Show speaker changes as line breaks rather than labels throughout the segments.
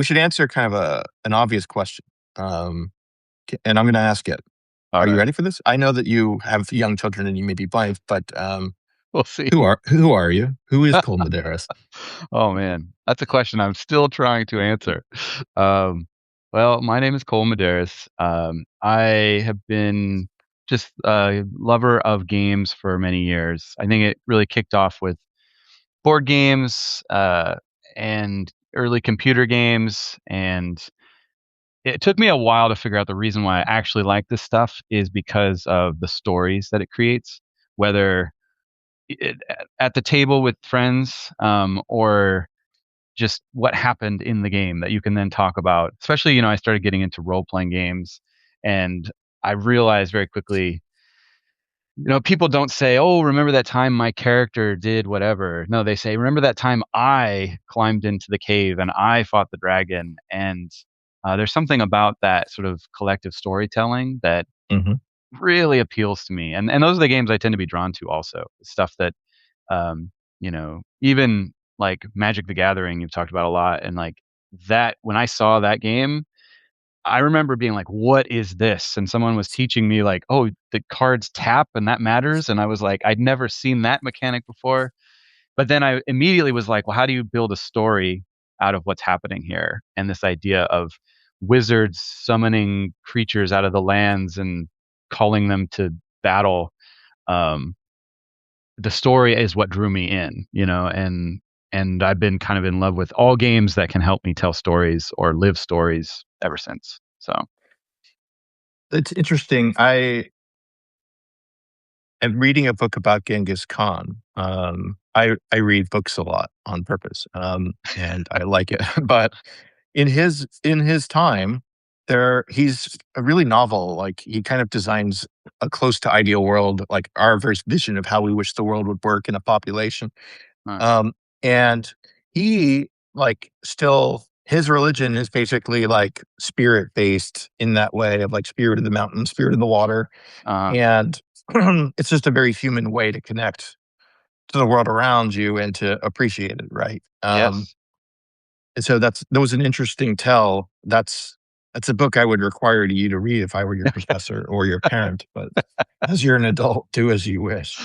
we should answer kind of an obvious question, and I'm going to ask it.
All
Are you
right.
ready for this? I know that you have young children and you may be blind, but
We'll see.
who are you? Who is Cole Medeiros?
Oh man, that's a question I'm still trying to answer. Um, well, my name is Cole Medeiros. I have been just a lover of games for many years. I think it really kicked off with board games and early computer games, and it took me a while to figure out the reason why I actually like this stuff is because of the stories that it creates, whether it, at the table with friends or just what happened in the game that you can then talk about. Especially, I started getting into role playing games, and I realized very quickly, people don't say, "Oh, remember that time my character did whatever." No, they say, "Remember that time I climbed into the cave and I fought the dragon." And there's something about that sort of collective storytelling that
Hmm.
really appeals to me, and those are the games I tend to be drawn to. Also, stuff that even like Magic the Gathering, you've talked about a lot, and like that. When I saw that game, I remember being like, "What is this?" And someone was teaching me like, "Oh, the cards tap, and that matters." And I was like, I'd never seen that mechanic before. But then I immediately was like, "Well, how do you build a story out of what's happening here?" And this idea of wizards summoning creatures out of the lands and calling them to battle. Um, the story is what drew me in, and I've been kind of in love with all games that can help me tell stories or live stories ever since. So,
It's interesting. I am reading a book about Genghis Khan. I read books a lot on purpose, and I like it. But in his time, he's a really novel. Like he kind of designs a close to ideal world, like our vision of how we wish the world would work in a population.
uh,
And he like still his religion is basically like spirit based in that way of like spirit of the mountain, spirit of the water,
uh,
and it's just a very human way to connect to the world around you and to appreciate it, right?
yes.
And so that was an interesting tell. That's a book I would require you to read if I were your professor or your parent. But as you're an adult, do as you wish.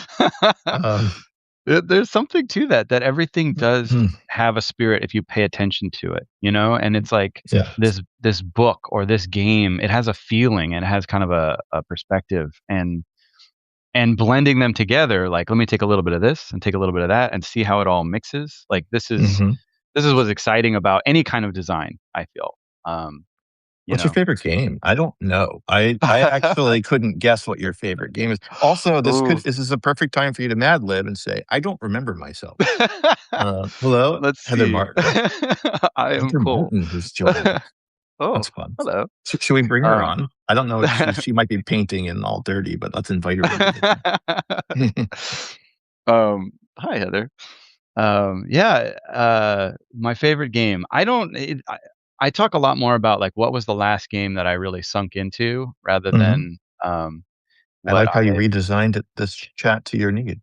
Um,
There's something to that everything does have a spirit if you pay attention to it, and it's like
yeah.
this book or this game, it has a feeling and it has kind of a perspective, and blending them together, like, let me take a little bit of this and take a little bit of that and see how it all mixes. Like
Hmm.
this is what's exciting about any kind of design, I feel. Um, you
What's your
know.
favorite game? I don't know. I actually couldn't guess what your favorite game is. Also,
Ooh.
this is a perfect time for you to Mad Lib and say, I don't remember myself. Hello,
Let's
Heather
see.
Martin.
I am
Heather
cool.
Martin has joined.
Oh,
That's fun.
hello.
Should we bring her
Um,
on? I don't know. She might be painting and all dirty, but let's invite her in.
Hi, Heather. Yeah, my favorite game. I talk a lot more about like what was the last game that I really sunk into rather
Hmm.
than
I
what
like how you redesigned this chat to your need.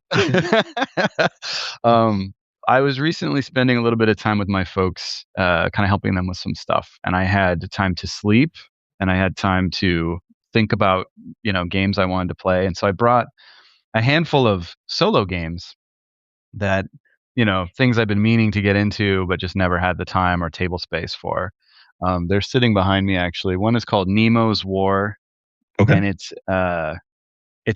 um, I was recently spending a little bit of time with my folks, kind of helping them with some stuff, and I had time to sleep, and I had time to think about games I wanted to play, and so I brought a handful of solo games that things I've been meaning to get into, but just never had the time or table space for. They're sitting behind me actually. One is called Nemo's War,
Okay.
and it's a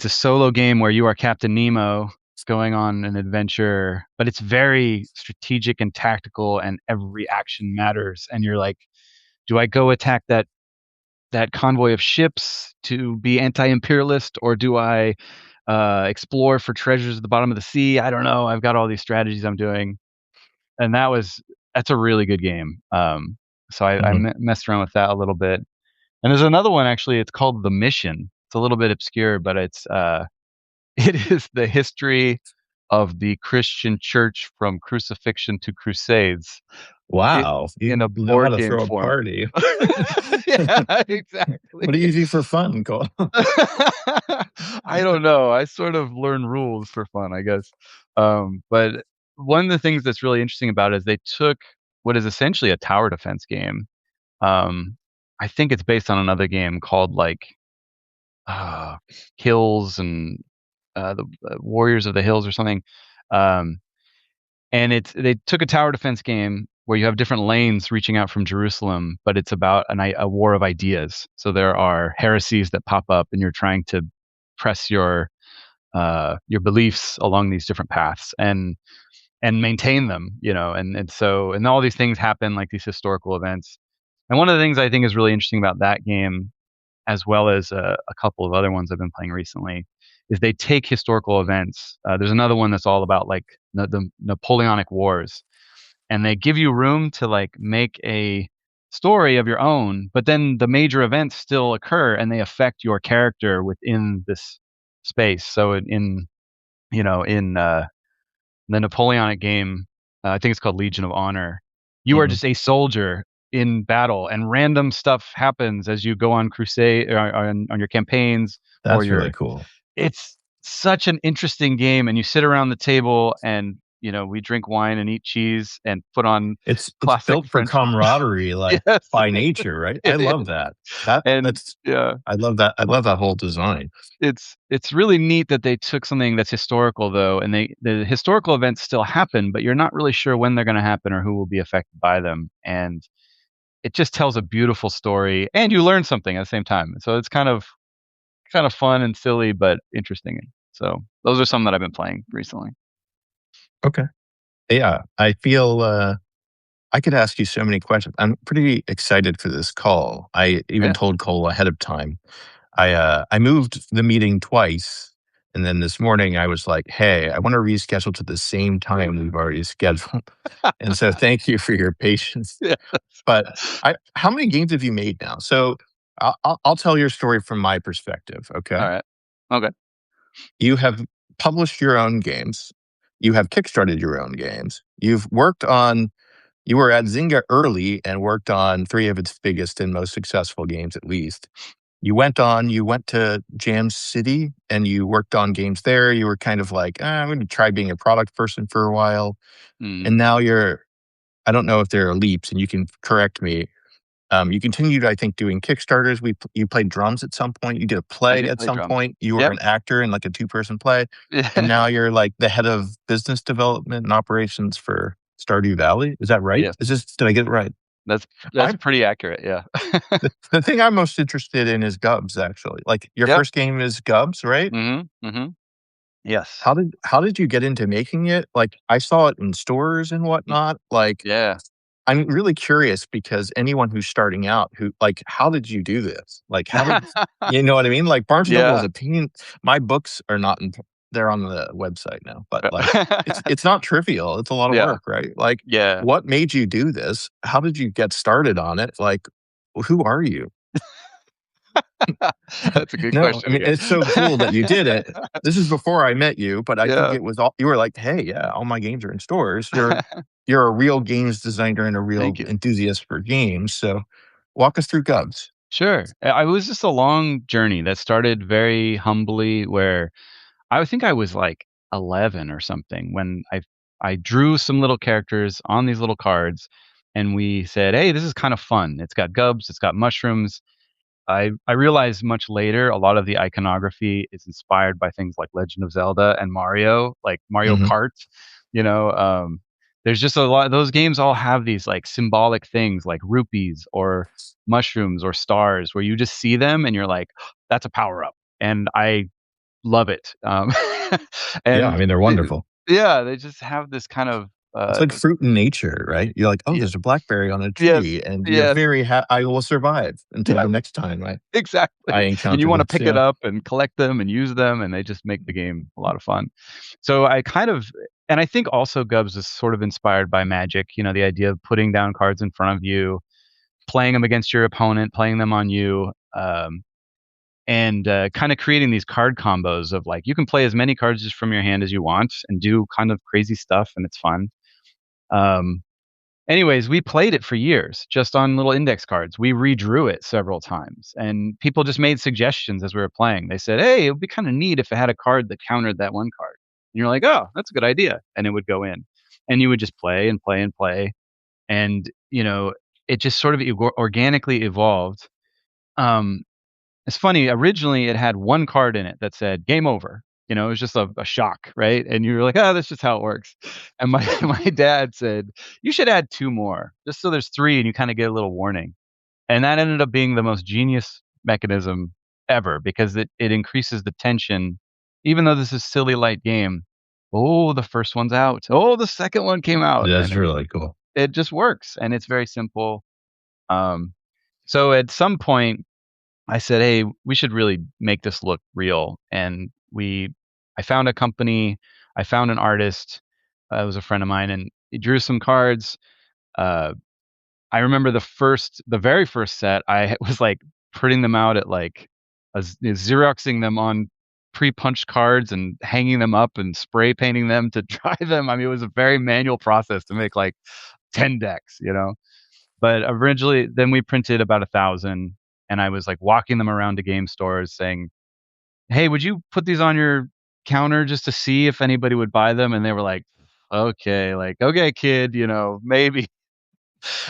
solo game where you are Captain Nemo going on an adventure, but it's very strategic and tactical, and every action matters. And you're like, do I go attack that convoy of ships to be anti-imperialist, or do I explore for treasures at the bottom of the sea? I don't know. I've got all these strategies I'm doing, and that's a really good game. So I
Hmm.
messed around with that a little bit. And there's another one actually. It's called The Mission. It's a little bit obscure, but it is the history of the Christian church from crucifixion to crusades
Wow.
in
You
a
know how
board
to
game
throw a
form.
party.
Yeah, exactly.
What do you do for fun, Cole?
I don't know. I sort of learn rules for fun, I guess. But one of the things that's really interesting about it is they took what is essentially a tower defense game. Um, I think it's based on another game called like uh, Hills and the Warriors of the Hills or something. Um, and they took a tower defense game where you have different lanes reaching out from Jerusalem, but it's about a war of ideas. So there are heresies that pop up, and you're trying to press your beliefs along these different paths and maintain them, and all these things happen, like these historical events. And one of the things I think is really interesting about that game, as well as a couple of other ones I've been playing recently, is they take historical events. There's another one that's all about like the Napoleonic Wars, and they give you room to like make a story of your own, but then the major events still occur and they affect your character within this space. So in the Napoleonic game, I think it's called Legion of Honor. You are
Mhm.
just a soldier in battle, and random stuff happens as you go on crusade or on your campaigns or
That's really
your.
cool.
It's such an interesting game, and you sit around the table and we drink wine and eat cheese and put on
It's
classic
built for
French.
camaraderie, like,
Yes,
by nature, right? I
it
love
is,
that.
and
That's
yeah,
I love that whole design.
it's really neat that they took something that's historical though, and the historical events still happen, but you're not really sure when they're going to happen or who will be affected by them, and it just tells a beautiful story, and you learn something at the same time. So it's kind of fun and silly, but interesting. So those are some that I've been playing recently.
Okay. Yeah, I feel, I could ask you so many questions. I'm pretty excited for this call. I even
Yeah.
told Cole ahead of time. I moved the meeting twice, and then this morning I was like, "Hey, I wanna reschedule to the same time we've already scheduled." And so thank you for your patience.
Yeah.
But I how many games have you made now? So I'll tell your story from my perspective, okay?
All right. Okay.
You have published your own games. You have kickstarted your own games. You were at Zynga early and worked on 3 of its biggest and most successful games, at least. You went to Jam City and you worked on games there. You were kind of like, I'm going to try being a product person for a while.
Mm.
And now I don't know if there are leaps and you can correct me. You continued, I think, doing Kickstarters. You played drums at some point. You did a
I
play
do
at
play
some
drums.
point. You were
Yep.
an actor in like a two-person play. And now you're like the head of business development and operations for Stardew Valley. Is that right?
Yeah.
Did I get it right?
That's
I
pretty accurate. Yeah.
the thing I'm most interested in is Gubs, actually. Like your
Yep.
first game is Gubs, right?
Mhm. Mhm. Yes.
How did you get into making it? Like I saw it in stores and
Y
whatnot. Like
Yeah.
I'm really curious because anyone who's starting out who like, how did you do this? Like, how did you know what I mean? Like Barnes& and Noble is
Yeah.
a pain. My books are not in they're on the website now, but like it's not trivial. It's a lot of
Yeah.
work, right? Like,
Yeah.
what made you do this? How did you get started on it? Like, who are you?
That's a good
No, I
question
mean,
again.
it's so cool that you did it. This is before I met you, but I think
Yeah.
it was all you were like, "Hey, yeah, all my games are in stores." You're a real games designer and a real
Thank you.
enthusiast for games, so walk us through Gubs.
Sure. I was just a long journey that started very humbly where I think I was like 11 or something when I drew some little characters on these little cards, and we said, "Hey, this is kind of fun. It's got gubs, it's got mushrooms." I realized much later a lot of the iconography is inspired by things like Legend of Zelda and Mario, like Mario
Mhm.
Kart. You know, there's just a lot. Those games all have these like symbolic things, like rupees or mushrooms or stars, where you just see them and you're like, "That's a power up," and I love it.
Yeah, I
And
mean, they're wonderful.
yeah, they just have this kind of
It's like fruit in nature, right? You're like, "Oh,
yeah,
there's a blackberry on a
yes,
tree," and you're
yes.
very I will survive until
Yeah.
the next time I
Exactly, and you
encounter
wanna
this,
pick it
yeah.
up and collect them and use them, and they just make the game a lot of fun. So I kind of and I think also Gubs is sort of inspired by Magic, the idea of putting down cards in front of you, playing them against your opponent, playing them on you, and, kinda creating these card combos of, like, you can play as many cards just from your hand as you want and do kind of crazy stuff, and it's fun. Um Anyways, we played it for years just on little index cards. We redrew it several times, and people just made suggestions as we were playing. They said, "Hey, it would be kind of neat if it had a card that countered that one card." And you're like, "Oh, that's a good idea." And it would go in. And you would just play and play and play. and it just sort of organically evolved. Um, it's funny. Originally, it had one card in it that said "Game Over." It was just a shock, right? And you were like, "Oh, that's just how it works." And my my dad said, "You should add two more, just so there's three, and you kind of get a little warning." And that ended up being the most genius mechanism ever because it increases the tension. Even though this is silly light game, oh, the first one's out. Oh, the second one came out,
That's
and it
really cool.
it just works, and it's very simple. Um, so at some point, I said, "Hey, we should really make this look real." And I found a company, I found an artist. It was a friend of mine, and he drew some cards. Uh, I remember the very first set, I was like printing them out at like Xeroxing them on pre-punched cards and hanging them up and spray painting them to dry them. I mean, it was a very manual process to make like 10 decks. But originally, then we printed about 1,000, and I was like walking them around to game stores saying, "Hey, would you put these on your counter just to see if anybody would buy them?" And they were like, "Okay, kid, maybe."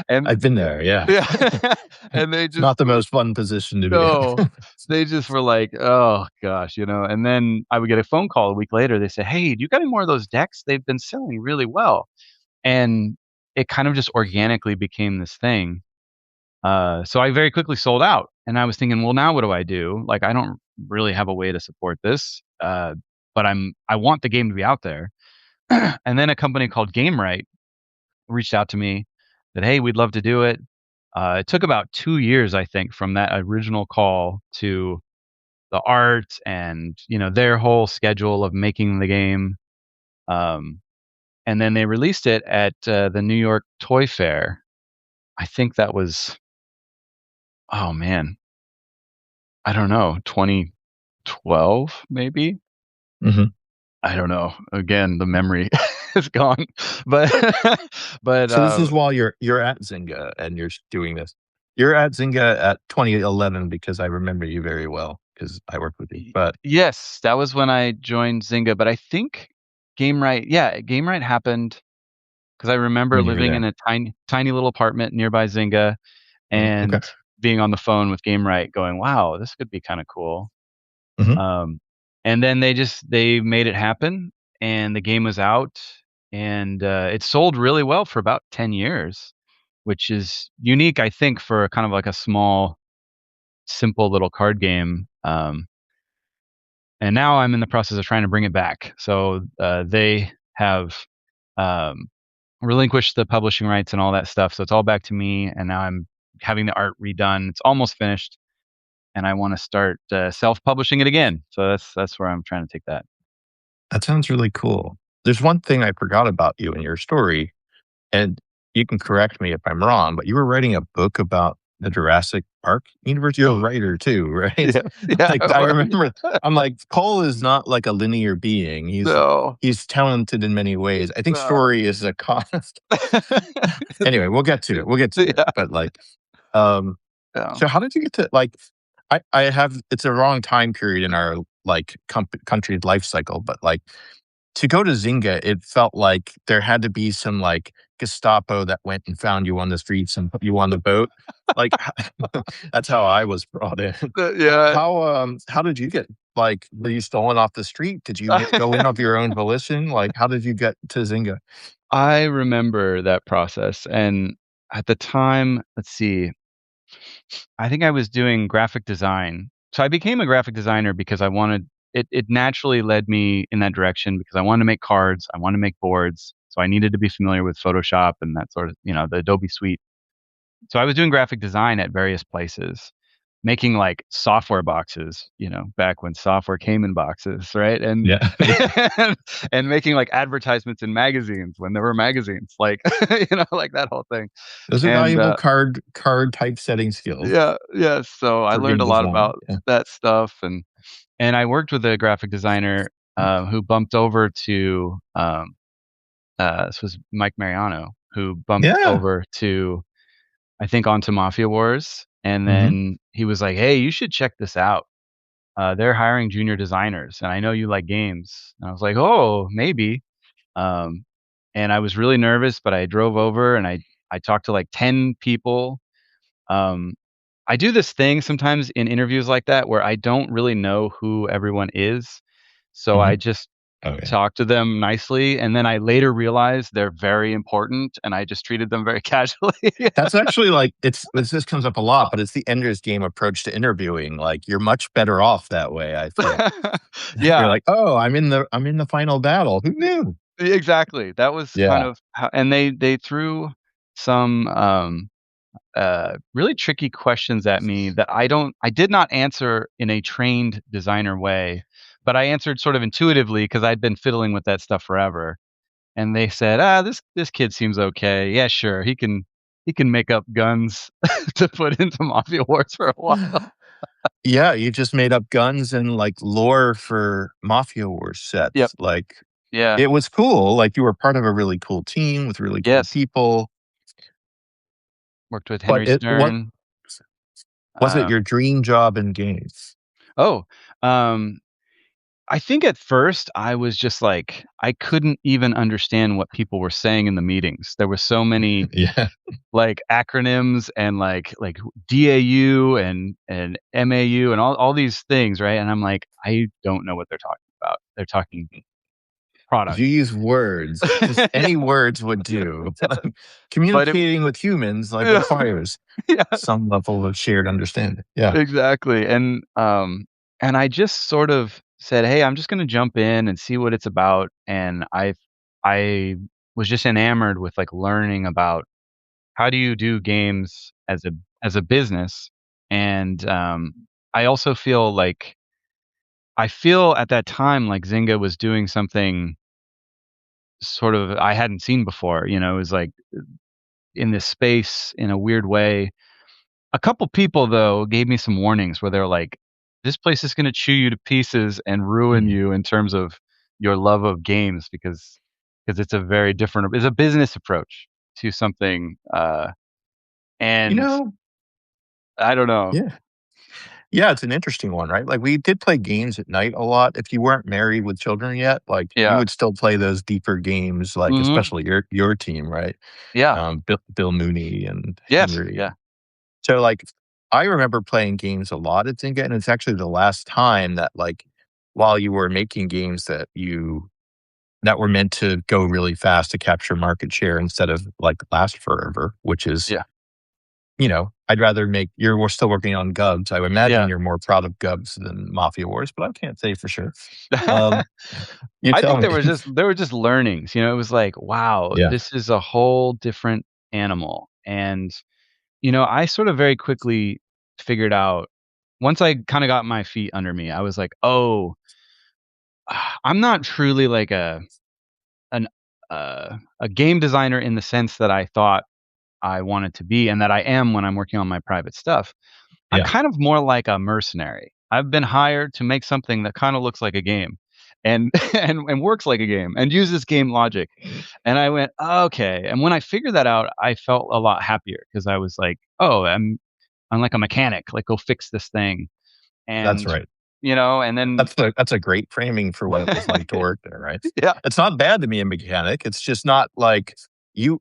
And
I've been there, yeah.
yeah, and they
It's
just
not the most fun position to be
no,
in.
they just were like, "Oh gosh." And then I would get a phone call a week later. They say, "Hey, do you got any more of those decks? They've been selling really well." And it kind of just organically became this thing. So I very quickly sold out, and I was thinking, well, now what do I do? Like, I don't really have a way to support this, but I want the game to be out there. And then a company called GameRight reached out to me, that, "Hey, we'd love to do it." It took about 2 years, I think, from that original call to the art and their whole schedule of making the game. Um, and then they released it at the New York Toy Fair. I think that was, oh man, I don't know, 2012 maybe.
Mhm.
I don't know. Again, the memory is gone, but but
So this is while you're at Zynga and doing this. You're at Zynga at 2011 because I remember you very well because I worked with you. But
yes, that was when I joined Zynga. But I think Game Right happened because I remember
when you were
living in
there.
a tiny little apartment nearby Zynga
Oh, okay.
and being on the phone with Game Right, going, "Wow, this could be kind of cool."
Mhm.
Um, and then they made it happen, and the game was out, and it sold really well for about 10 years, which is unique, I think, for kind of like a small, simple little card game. And now I'm in the process of trying to bring it back. So they have um, relinquished the publishing rights and all that stuff. So it's all back to me, and now I'm having the art redone. It's almost finished, and I want to start self-publishing it again. So that's where I'm trying to take that.
That sounds really cool. There's one thing I forgot about you in your story, and you can correct me if I'm wrong, but you were writing a book about the Jurassic Park universe. You're a writer too, right?
Yeah, yeah,
Like,
I
I
was.
remember I'm like, Cole is not like a linear being.
No,
He's talented in many ways. I think
no.
story is a cost. Anyway, we'll get to it. We'll get to it.
Yeah,
But like, um,
yeah.
so how did you get to like I have it's a wrong time period in our like country's life cycle, but like to go to Zynga, it felt like there had to be some like Gestapo that went and found you on the streets and put you on the boat. Like that's how I was brought in.
Yeah.
How did you get like were you stolen off the street? Did you go in of your own volition? Like how did you get to Zynga?
I remember that process, and at the time, let's see, I think I was doing graphic design. So I became a graphic designer because I wanted it naturally led me in that direction because I wanted to make cards, I wanted to make boards, so I needed to be familiar with Photoshop and that sort of, the Adobe suite. So I was doing graphic design at various places, making like software boxes, back when software came in boxes, right? And
Yeah.
and making like advertisements in magazines when there were magazines, like like that whole thing.
Those are
And
valuable card typesetting skills
yeah, yeah. So I
for
learned
game
a lot
design.
about
Yeah.
that stuff, and I worked with a graphic designer who bumped over to this was Mike Mariano, who bumped
Yeah.
over to, I think, onto Mafia Wars, and
Mhm.
then he was like, "Hey, you should check this out. They're hiring junior designers, and I know you like games." And I was like, "Oh, maybe." Um, and I was really nervous, but I drove over and I I talked to like 10 people. Um, I do this thing sometimes in interviews like that where I don't really know who everyone is. So
Mhm.
I just
Oh, yeah.
talk to them nicely, and then I later realize they're very important, and I just treated them very casually.
That's actually like this comes up a lot, but it's the ender's game approach to interviewing. Like, you're much better off that way, I feel. You're
Yeah,
like, "Oh, I'm in the final battle. Who knew?"
exactly. That was kind
Yeah.
of how, and they threw some really tricky questions at me that I did not answer in a trained designer way, but I answered sort of intuitively because I'd been fiddling with that stuff forever. And they said, this kid seems okay. Yeah, sure, he can make up guns to put into Mafia Wars for a while."
Yeah, you just made up guns and, like, lore for Mafia Wars
Yep.
sets. Like,
Yeah.
it was cool, like, you were part of a really cool team with really cool
Yes.
people,
Worked with
but
Henry
it what
Stern.
was it
Uh,
your dream job in games?
oh, um, I think at first I was just like, I couldn't even understand what people were saying in the meetings. There were so many
Yeah.
like acronyms and like DAU and MAU and all these things, right? And I'm like, I don't know what they're talking about. They're talking
If
product.
you use words, just
Yeah,
any words would do.
yeah. But it
Communicating with humans, like,
yeah,
requires
yeah,
some level of shared understanding. Yeah.
exactly. And I just sort of said, "Hey, I'm just gonna jump in and see what it's about." And I was just enamored with like learning about how do you do games as a business. And I also feel like I feel at that time like Zynga was doing something sort of I hadn't seen before. It was like in this space in a weird way. A couple people though gave me some warnings where they're like, "This place is going to chew you to pieces and ruin
Mhm.
you in terms of your love of games because it's a very different it's a business approach to something."
You
And
know,
I don't know.
yeah. Yeah, it's an interesting one, right? Like, we did play games at night a lot. If you weren't married with children yet, like, you
Yeah.
would still play those deeper games, like,
Mhm.
especially your team, right?
Yeah.
Bill Mooney and
Yes.
Henry.
Yeah.
So, like, I remember playing games a lot at Zynga, and it's actually the last time that, like, while you were making games that were meant to go really fast to capture market share instead of, like, last forever, which is,
Yeah.
I'd rather make we're still working on Gubs. I would imagine
Yeah.
you're more proud of Gubs than Mafia Wars, but I can't say for sure. Um, you
I
tell
think
me.
there were just learnings, it was like, wow,
Yeah.
this is a whole different animal. And, I sort of very quickly figured out once I kind of got my feet under me, I was like, oh, I'm not truly like an a game designer in the sense that I thought I wanted to be and that I am when I'm working on my private stuff. I'm
Yeah,
kind of more like a mercenary. I've been hired to make something that kind of looks like a game and and works like a game and uses game logic. And I went, "Okay." And when I figured that out, I felt a lot happier because I was like, "Oh, I'm like a mechanic, like go fix this thing."
that's
And
right.
and then
That's a great framing for what it was like to work there, right?
yeah.
It's not bad to be a mechanic. It's just not like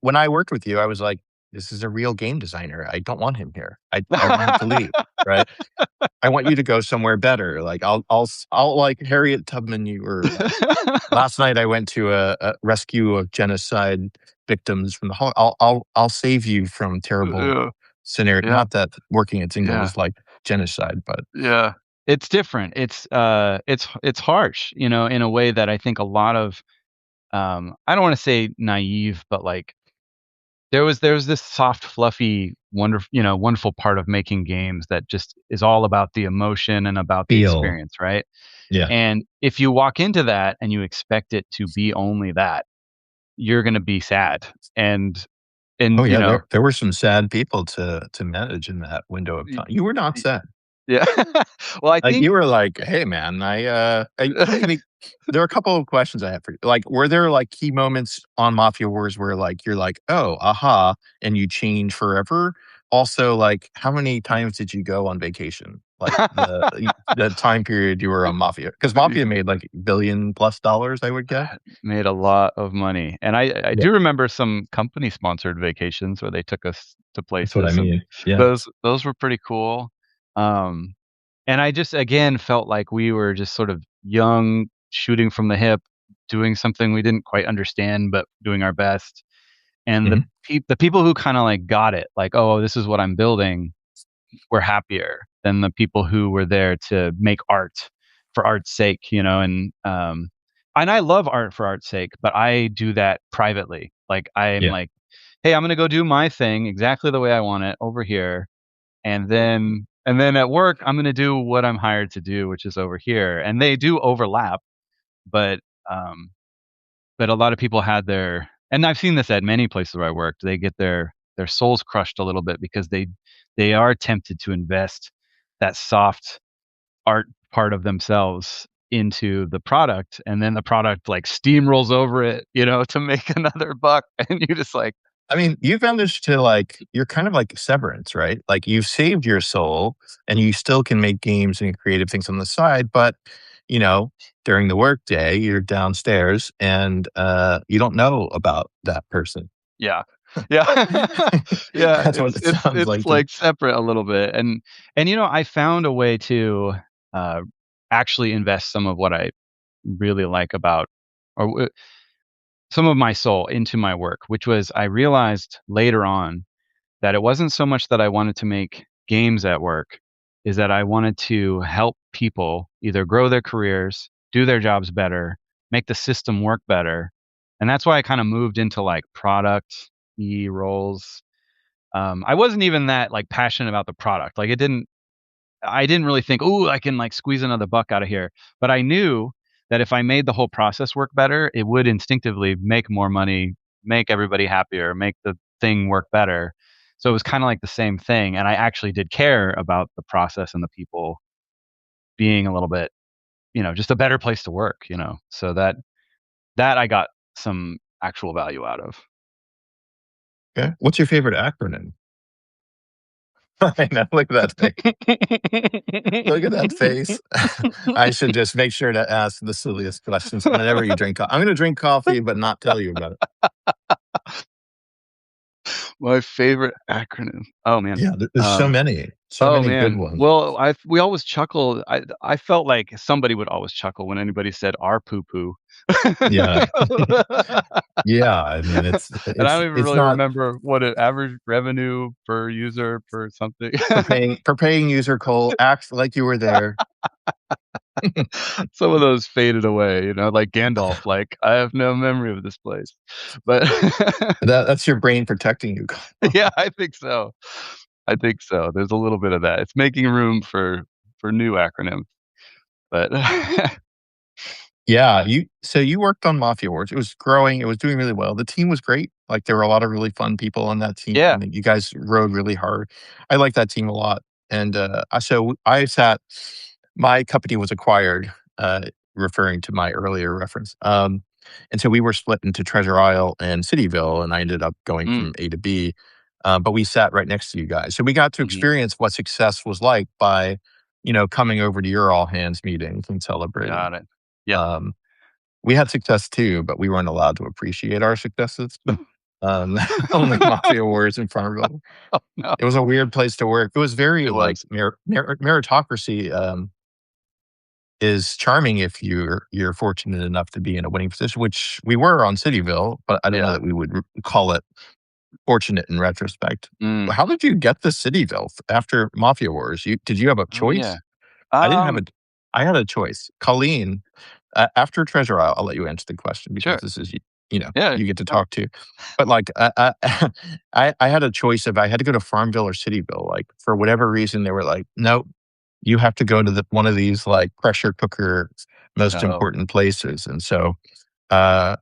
when I worked with you, I was like, "This is a real game designer. I don't want him here. I want him to leave," right? I want you to go somewhere better. Like, I'll like Harriet Tubman you, or last night I went to a rescue of genocide victims from the I'll save you from terrible
Yeah.
scenario.
Yeah.
Not that working at Zynga
Yeah.
was like genocide, but
Yeah. It's different. It's harsh, in a way that I think a lot of I don't wanna say naive, but, like, there was this soft, fluffy, wonderful part of making games that just is all about the emotion and about the
feel.
experience, right?
Yeah.
And if you walk into that and you expect it to be only that, you're gonna be sad. And
Oh,
and,
yeah, there were some sad people to manage in that window of
y
time. You were not
y
sad.
yeah. Well, I
Like,
think
you were like, "Hey, man, I mean, there are a couple of questions I have for you. Like, were there, like, key moments on Mafia Wars where, like, you're like, 'Oh, aha,' and you change forever?" also, like, how many times did you go on vacation? Like, the time period you were on Mafia? Because Mafia made, like, billion plus dollars, I would guess?
Made a lot of money, and I
Yeah,
do remember some company-sponsored vacations where they took us to
that's what I
places, and
mean. Yeah.
those were pretty cool. Um, and I just, again, felt like we were just sort of young, shooting from the hip, doing something we didn't quite understand, but doing our best. And
Mhm,
the people who kinda, like, got it, like, "Oh, this is what I'm building," were happier than the people who were there to make art for art's sake, and I love art for art's sake, but I do that privately. Like, I'm
yeah.
like, "Hey, I'm gonna go do my thing exactly the way I want it over here, and then at work, I'm gonna do what I'm hired to do, which is over here." And they do overlap, but, um but a lot of people had their, and I've seen this at many places where I worked, they get their souls crushed a little bit because they are tempted to invest that soft art part of themselves into the product, and then the product, like, steamrolls over it, to make another buck, and you're just like,
I mean, you've managed to, like, you're kind of like Severance, right? Like, you've saved your soul, and you still can make games and creative things on the side, but, you know, during the workday, you're downstairs and, you don't know about that person.
yeah. Yeah. Yeah,
That's what
it's
it
it's
sounds
it's,
like to me.
like, separate a little bit, and I found a way to, uh, actually invest some of what I really like about, or some of my soul into my work, which was, I realized later on that it wasn't so much that I wanted to make games at work, is that I wanted to help people either grow their careers, do their jobs better, make the system work better. And that's why I kind of moved into, like, product roles. I wasn't even that, like, passionate about the product. Like, I didn't really think, "Ooh, I can, like, squeeze another buck out of here." But I knew that if I made the whole process work better, it would instinctively make more money, make everybody happier, make the thing work better. So it was kinda like the same thing, and I actually did care about the process and the people being a little bit, just a better place to work, So that I got some actual value out of.
Okay. What's your favorite acronym? I know, look at that face. Look at that face. I should just make sure to ask the silliest questions whenever you drink I'm gonna drink coffee, but not tell you about it.
My favorite acronym. Oh, man.
Yeah, there's so
Oh,
many good
man.
ones.
Well, we always chuckled. I felt like somebody would always chuckle when anybody said "our poo poo."
Yeah. Yeah, I mean,
And I don't even
it's
really
not
remember what an average revenue per user per something.
for paying user call, act like you were there.
Some of those faded away, like Gandalf, like, "I have no memory of this place." But
That's your brain protecting you.
yeah, I think so. I think so. There's a little bit of that. It's making room for new acronyms, but
Yeah, you worked on Mafia Wars. It was growing, it was doing really well. The team was great. Like, there were a lot of really fun people on that team,
yeah.
and you guys rode really hard. I like that team a lot, and, I sat my company was acquired, referring to my earlier reference, and so we were split into Treasure Isle and Cityville, and I ended up going
Mm,
from A to B, but we sat right next to you guys. So we got to
mhm.
experience what success was like by, coming over to your all hands meetings and celebrating.
Got it. Yep.
Um, we had success too, but we weren't allowed to appreciate our successes. Um, only Mafia Wars in Farmville.
Oh, no.
It was a weird place to work. It was very
It
like
was.
meritocracy, is charming if you're fortunate enough to be in a winning position, which we were on Cityville, but I don't know
Yeah.
that we would call it fortunate in retrospect.
Mm.
How did you get to Cityville after Mafia Wars? Did you have a
Oh, yeah.
choice? I didn't have
Um,
a I had a choice. Colleen, after Treasure Isle, I'll let you answer the question because
sure.
this is
Yeah.
you get to
No.
talk to. But, like, I had a choice of I had to go to Farmville or Cityville, like, for whatever reason, they were like, "Nope, you have to go to one of these, like, pressure cooker most
Oh,
important places," and so, uh,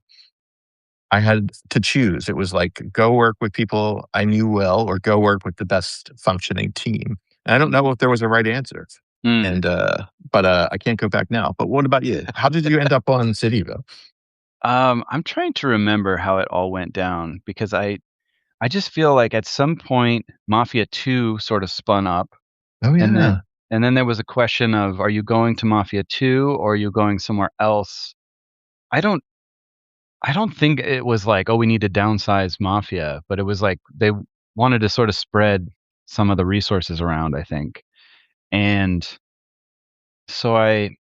I had to choose. It was like, go work with people I knew well or go work with the best functioning team. And I don't know if there was a right answer.
mm.
And, I can't go back now. But what about you? How did you end up on Cityville?
I'm trying to remember how it all went down because I just feel like at some point Mafia 2 sort of spun up,
Oh
and then
yeah.
there was a question of, are you going to Mafia 2 or are you going somewhere else? I don't I don't think it was like, "Oh, we need to downsize Mafia," but it was like they wanted to sort of spread some of the resources around, I think. And so I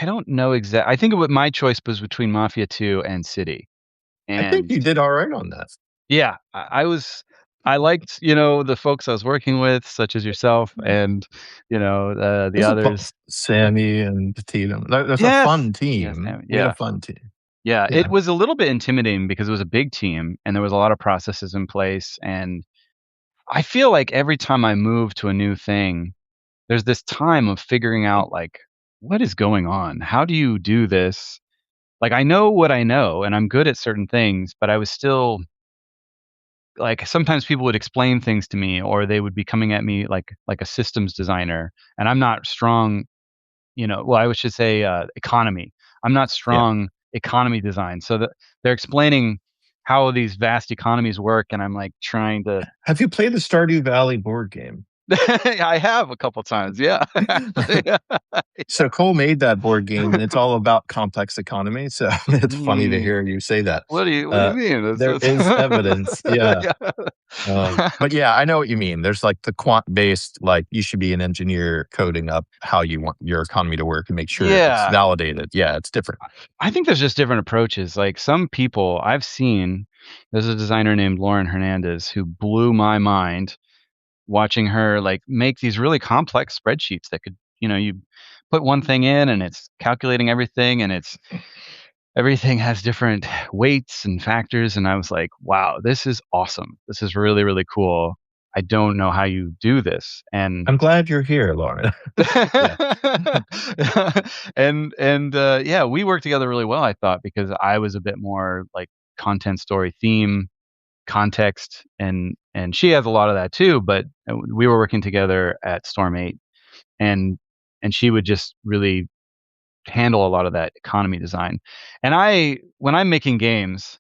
don't know I think my choice was between Mafia 2 and City.
I think
And
you did all right on that.
yeah, I liked, the folks I was working with, such as yourself and, the
There's a
others.
Sammy and Tatum. There's a
Yes.
fun
Yes,
team.
damn
We had a
yeah.
fun team.
Yeah, it
Yeah.
was a little bit intimidating because it was a big team and there was a lot of processes in place, and I feel like every time I move to a new thing, there's this time of figuring out, like, what is going on? How do you do this? Like, I know what I know and I'm good at certain things, but I was still like, sometimes people would explain things to me or they would be coming at me like a systems designer, and I'm not strong, well, I should say, economy. I'm not
Yeah.
strong economy design. So they're explaining how these vast economies work, and I'm like trying to.
Have you played the Stardew Valley board game?
I have a couple times, yeah, actually.
So Cole made that board game, and it's all about complex economy. So it's funny to
Hmm.
hear you say that.
What do you mean?
There is evidence. Yeah.
Yeah.
But yeah, I know what you mean. There's like the quant based, like you should be an engineer coding up how you want your economy to work and make sure it's
Yeah.
validated. Yeah, it's different.
I think there's just different approaches. Like some people I've seen, there's a designer named Lauren Hernandez who blew my mind watching her like make these really complex spreadsheets that could, you put one thing in and it's calculating everything, and everything has different weights and factors, and I was like, wow, this is awesome. This is really, really cool. I don't know how you do this. And
I'm glad you're here, Lauren. Yeah.
and yeah, we worked together really well, I thought, because I was a bit more like content, story, theme, context, and she has a lot of that too, but we were working together at Storm 8, and she would just really handle a lot of that economy design. And when I'm making games,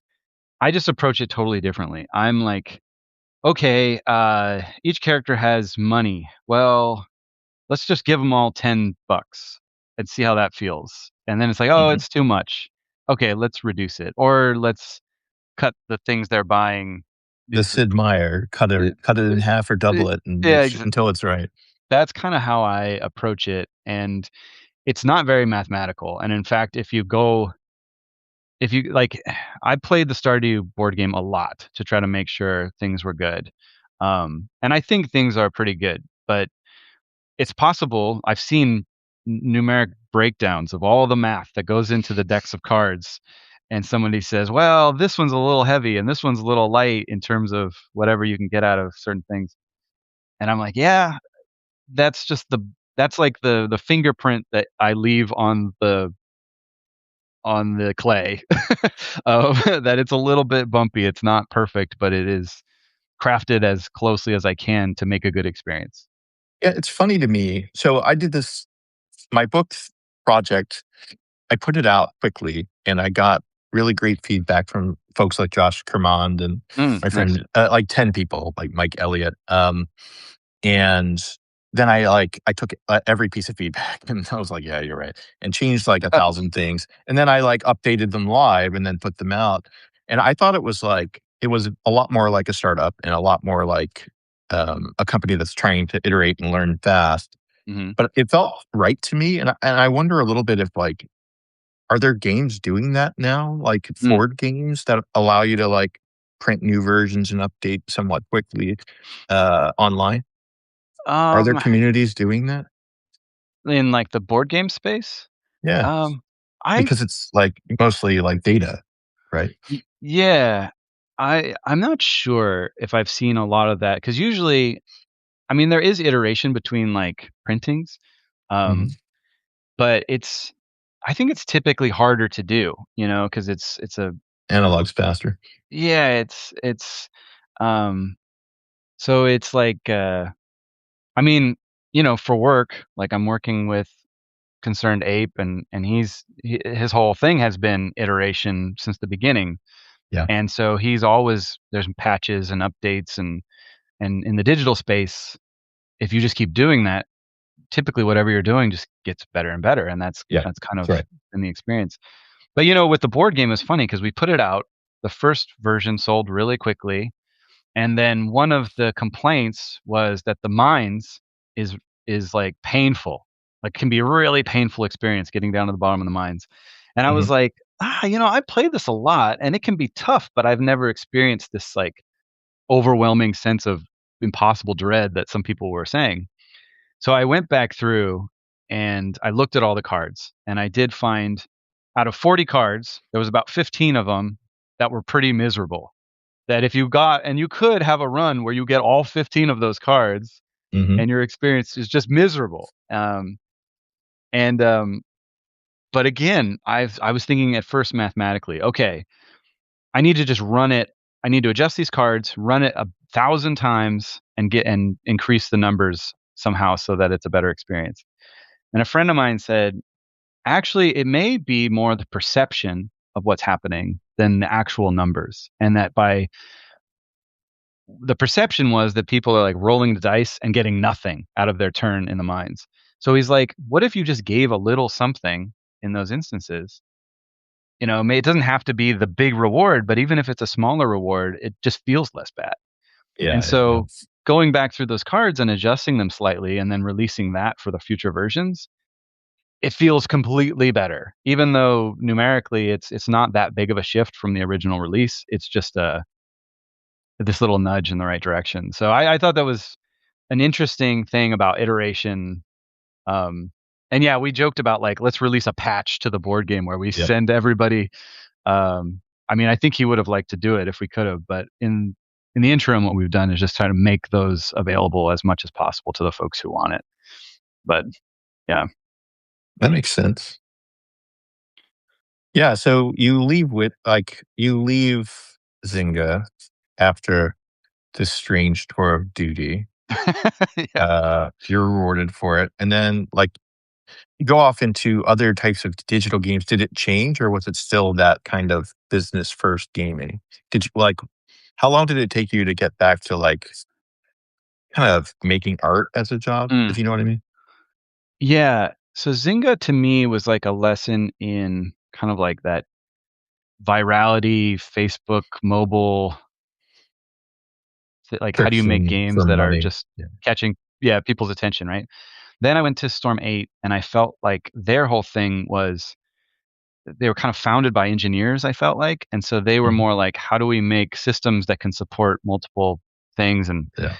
I just approach it totally differently. I'm like, okay, each character has money. Well, let's just give them all $10 and see how that feels. And then it's like, oh,
Mhm.
it's too much. Okay, let's reduce it, or let's cut the things they're buying.
The
These,
Sid Meier,
uh,
cut it in half or
uh,
double it and
yeah,
until it's right.
that's kind of how I approach it, and it's not very mathematical. And in fact, if you like, I played the Stardew board game a lot to try to make sure things were good, and I think things are pretty good, but it's possible. I've seen numeric breakdowns of all the math that goes into the decks of cards, and somebody says, "Well, this one's a little heavy and this one's a little light in terms of whatever you can get out of certain things." And I'm like, "Yeah, that's just that's like the fingerprint that I leave on the clay of that it's a little bit bumpy. It's not perfect, but it is crafted as closely as I can to make a good experience."
Yeah, it's funny to me. So I did this my book project, I put it out quickly and I got really great feedback from folks like Josh Kermond and my
Nice.
friend, like 10 people, like Mike Elliott. And then I took every piece of feedback and I was like, yeah, you're right. And changed like 1,000 things. And then I like updated them live and then put them out. And I thought it was a lot more like a startup and a lot more like a company that's trying to iterate and learn fast.
Mhm.
But it felt right to me. And I wonder a little bit if like, are there games doing that now? Like
Mm.
Ford games that allow you to like print new versions and update somewhat quickly online? Are there
Um,
communities doing that?
in, like, the board game space?
Yeah,
Um, I've
because it's like mostly like data, right?
yeah. I'm not sure if I've seen a lot of that, because usually, I mean, there is iteration between, like, printings,
Mhm.
um, but I think it's typically harder to do, because it's a
Analog's faster.
yeah, um so it's like, I mean, for work, like, I'm working with Concerned Ape, and his whole thing has been iteration since the beginning.
Yeah.
And so there's patches and updates, and in the digital space, if you just keep doing that, typically whatever you're doing just gets better and better, and
Yeah.
that's kind
That's
of
right.
been the experience. But with the board game, it's funny because we put it out. The first version sold really quickly, and then one of the complaints was that the mines is like painful. Like, can be a really painful experience getting down to the bottom of the mines. And I was
Mhm.
like, I played this a lot and it can be tough, but I've never experienced this like overwhelming sense of impossible dread that some people were saying. So I went back through and I looked at all the cards, and I did find out of 40 cards, there was about 15 of them that were pretty miserable. That if you got, and you could have a run where you get all 15 of those cards
Mhm.
and your experience is just miserable. And But again, I was thinking at first mathematically, okay, I need to just run it. I need to adjust these cards, run it 1,000 times, and increase the numbers somehow so that it's a better experience. And a friend of mine said, actually, it may be more the perception of what's happening than the actual numbers, and that by the perception was that people are like rolling the dice and getting nothing out of their turn in the mines. So he's like, what if you just gave a little something in those instances? It doesn't have to be the big reward, but even if it's a smaller reward, it just feels less bad. And
Yeah, yeah, yeah.
so going back through those cards and adjusting them slightly and then releasing that for the future versions, it feels completely better. Even though numerically it's not that big of a shift from the original release. It's just this little nudge in the right direction. So I thought that was an interesting thing about iteration. Um, and yeah, we joked about like, let's release a patch to the board game where we
Yep.
send everybody. I mean, I think he would have liked to do it if we could have, but in the interim, what we've done is just try to make those available as much as possible to the folks who want it. But yeah.
That makes sense. Yeah, so you leave Zynga after this strange tour of duty.
Yeah.
You're rewarded for it, and then, like, you go off into other types of digital games. Did it change, or was it still that kind of business first gaming? Did you like how long did it take you to get back to, like, kind of making art as a job,
Mm.
if you know what I mean?
Yeah. So Zynga to me was like a lesson in kind of like that virality, Facebook, mobile, like how do you make
Friction
games
for
that are
money.
just
Yeah.
catching, yeah, people's attention, right? Then I went to Storm 8 and I felt like their whole thing was they were kind of founded by engineers, I felt like. And so they were
Mhm.
more like, how do we make systems that can support multiple things?
Yeah.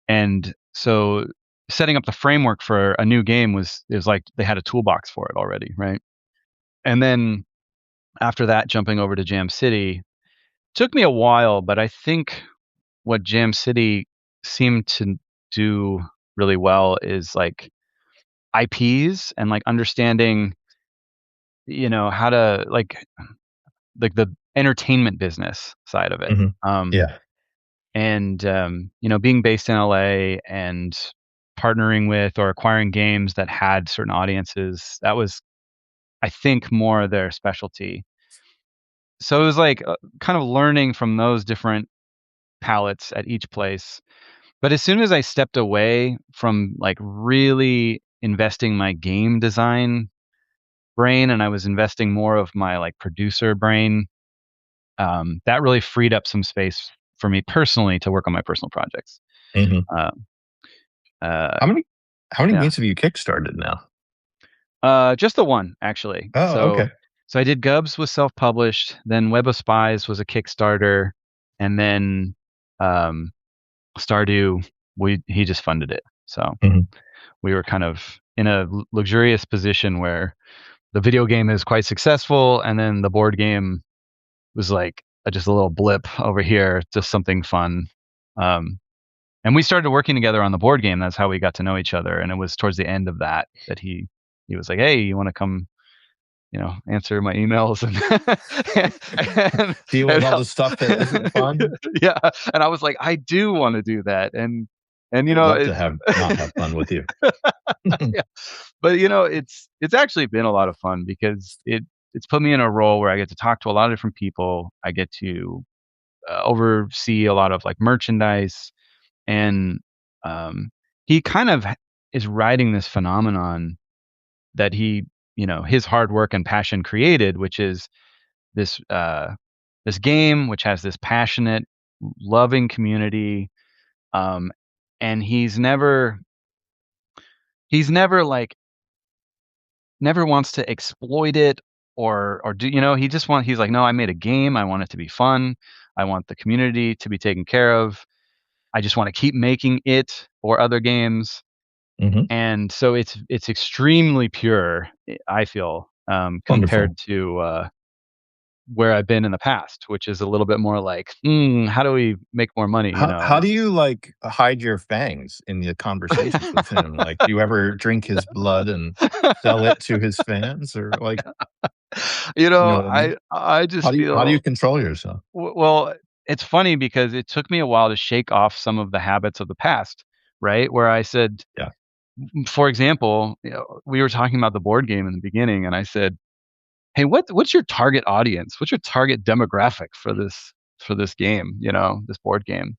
And so setting up the framework for a new game was like they had a toolbox for it already, right? And then after that, jumping over to Jam City took me a while, but I think what Jam City seemed to do really well is like IPs and like understanding, how to like the entertainment business side of it.
Mhm.
Um,
Yeah.
and being based in LA and partnering with or acquiring games that had certain audiences, that was, I think, more their specialty. So it was like kind of learning from those different palettes at each place. But as soon as I stepped away from like really investing my game design brain and I was investing more of my like producer brain, that really freed up some space for me personally to work on my personal projects.
Mhm.
Um, uh,
How many how many
yeah,
games have you kickstarted now?
just the one actually.
Oh,
So,
okay.
so I did Gubs was self-published, then Web of Spies was a Kickstarter, and then um, Stardew, he just funded it. So
Mhm.
we were kind of in a luxurious position where the video game is quite successful, and then the board game was like just a little blip over here, just something fun. Um, and we started working together on the board game. That's how we got to know each other. And it was towards the end of that that he was like, "Hey, you want to come, answer my emails and,
Deal with
and
all
help?"
the stuff that isn't fun?
Yeah, and I was like, "I do want to do that," and
I'd love to
it's
have not have fun with you.
yeah, but it's actually been a lot of fun because it's put me in a role where I get to talk to a lot of different people. I get to oversee a lot of like merchandise, and um, he kind of is riding this phenomenon that his hard work and passion created, which is this this game which has this passionate, loving community, um, and he's never like never wants to exploit it, or do he just he's like, no, I made a game, I want it to be fun, I want the community to be taken care of, I just want to keep making it or other games.
Hmm.
And so it's extremely pure, I feel,
Wonderful.
compared to where I've been in the past, which is a little bit more like, how do we make more money,
How do you, like, hide your fangs in the conversations with him? Like, do you ever drink his blood and sell it to his fans? Or, like, you know what I mean?
I just
How do you
feel
control yourself?
well, it's funny because it took me a while to shake off some of the habits of the past, right? Where I said,
Yeah.
for example, we were talking about the board game in the beginning, and I said, "Hey, what's your target audience? What's your target demographic for this game? This board game?"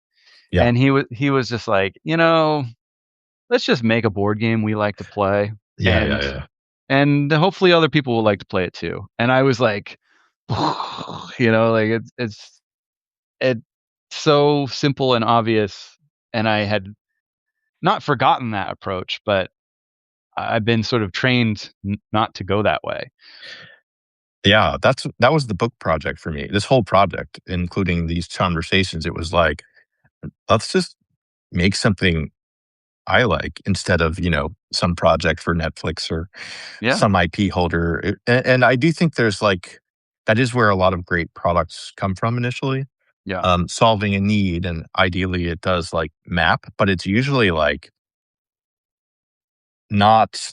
Yeah.
And he was just like, let's just make a board game we like to play,
Yeah, yeah,
and
yeah.
hopefully other people will like to play it too. And I was like, like it's so simple and obvious, and I had not forgotten that approach, but I've been sort of trained not to go that way.
Yeah, that was the book project for me. This whole project, including these conversations, it was like, let's just make something I like instead of, some project for Netflix or
Yeah,
some IP holder. And I do think there's like that is where a lot of great products come from initially,
yeah,
solving a need, and ideally it does like map, but it's usually like not.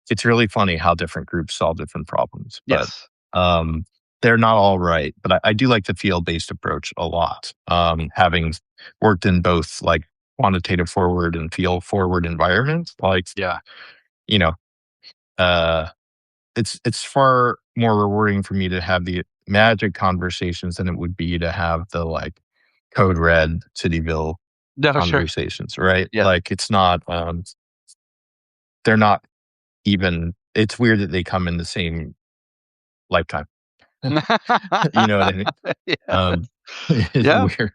It's really funny how different groups solve different problems, but
yes,
um, they're not all right. But I do like the field based approach a lot. Having worked in both like quantitative forward and field forward environments, like
yeah,
you know, uh, it's far more rewarding for me to have the magic conversations than it would be to have the like code red Cityville
no, sure,
conversations, right?
yeah.
Like it's not they're not even it's weird that they come in the same lifetime. You know what I mean?
Yeah.
Um, it's
Yeah,
weird.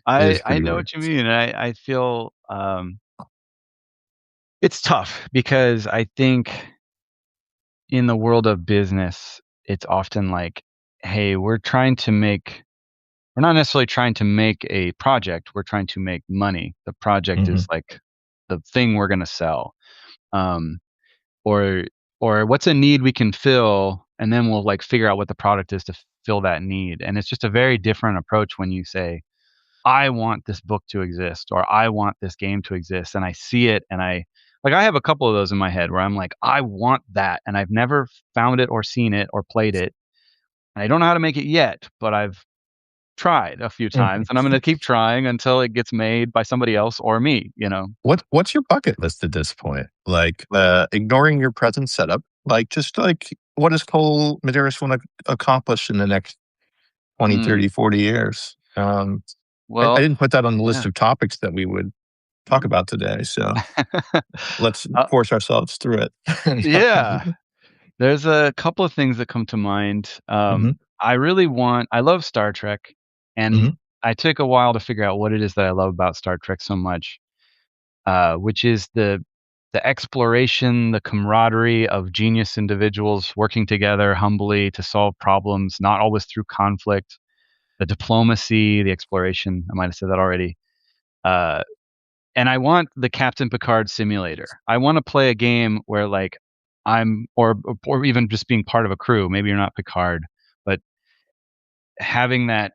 It is
I
pretty
know
weird.
what you mean. I feel, it's tough because I think in the world of business, it's often like, "Hey, we're not necessarily trying to make a project, we're trying to make money. The project
Mhm.
is like the thing we're gonna sell." Um, or what's a need we can fill, and then we'll, like, figure out what the product is to fill that need, and it's just a very different approach when you say, I want this book to exist, or I want this game to exist, and I see it, and I have a couple of those in my head where I'm like, I want that, and I've never found it or seen it or played it, and I don't know how to make it yet, but I've tried a few times, and I'm gonna keep trying until it gets made by somebody else or me.
What's your bucket list at this point? Like, ignoring your present setup, like, just, like, what does Cole Medeiros wanna accomplish in the next 20,
Mm,
30, 40 years? I
well,
didn't put that on the list
yeah.
of topics that we would talk about today, so let's
Uh,
force ourselves through
yeah.
it.
There's a couple of things that come to mind.
Mhm,
I love Star Trek, and
mhm,
I took a while to figure out what it is that I love about Star Trek so much, which is the exploration, the camaraderie of genius individuals working together humbly to solve problems, not always through conflict, the diplomacy, the exploration. I might have said that already. Uh, and I want the Captain Picard simulator. I want to play a game where like or even just being part of a crew. Maybe you're not Picard, but having that,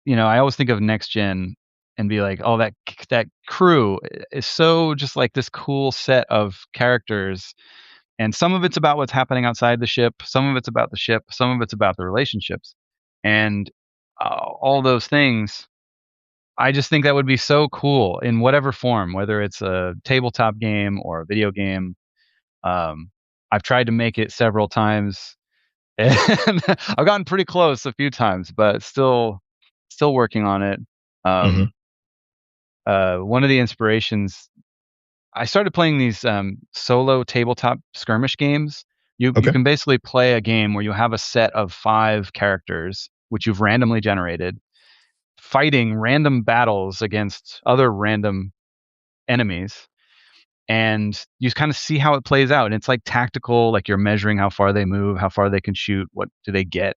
I always think of next gen and be like, oh, that crew is so just like this cool set of characters, and some of it's about what's happening outside the ship, some of it's about the ship, some of it's about the relationships, and all those things. I just think that would be so cool in whatever form, whether it's a tabletop game or a video game. Um, I've tried to make it several times. and I've gotten pretty close a few times, but still working on it.
Mhm.
Um, one of the inspirations I started playing these solo tabletop skirmish games. You
Okay.
can basically play a game where you have a set of 5 characters, which you've randomly generated, fighting random battles against other random enemies, and you kind of see how it plays out. And it's like tactical, like you're measuring how far they move, how far they can shoot, what do they get.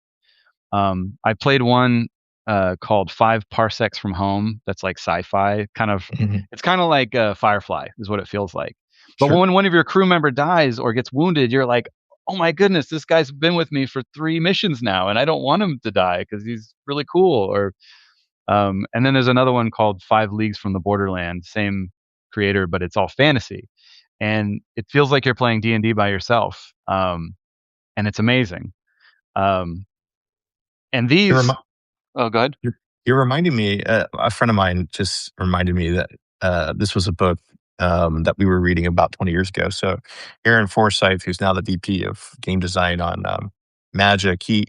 I played one called Five Parsecs from Home. That's like sci-fi kind of.
Mhm.
It's kind of like Firefly, is what it feels like. But
Sure.
when one of your crew member dies or gets wounded, you're like, oh my goodness, this guy's been with me for 3 missions now, and I don't want him to die because he's really cool. Or and then there's another one called Five Leagues from the Borderland, same creator, but it's all fantasy, and it feels like you're playing D&D by yourself, and it's amazing. Um, and
You're
these,
remi
oh, go ahead.
you're reminding me, a friend of mine just reminded me that, this was a book, that we were reading about 20 years ago. So Aaron Forsyth, who's now the VP of game design on, Magic, he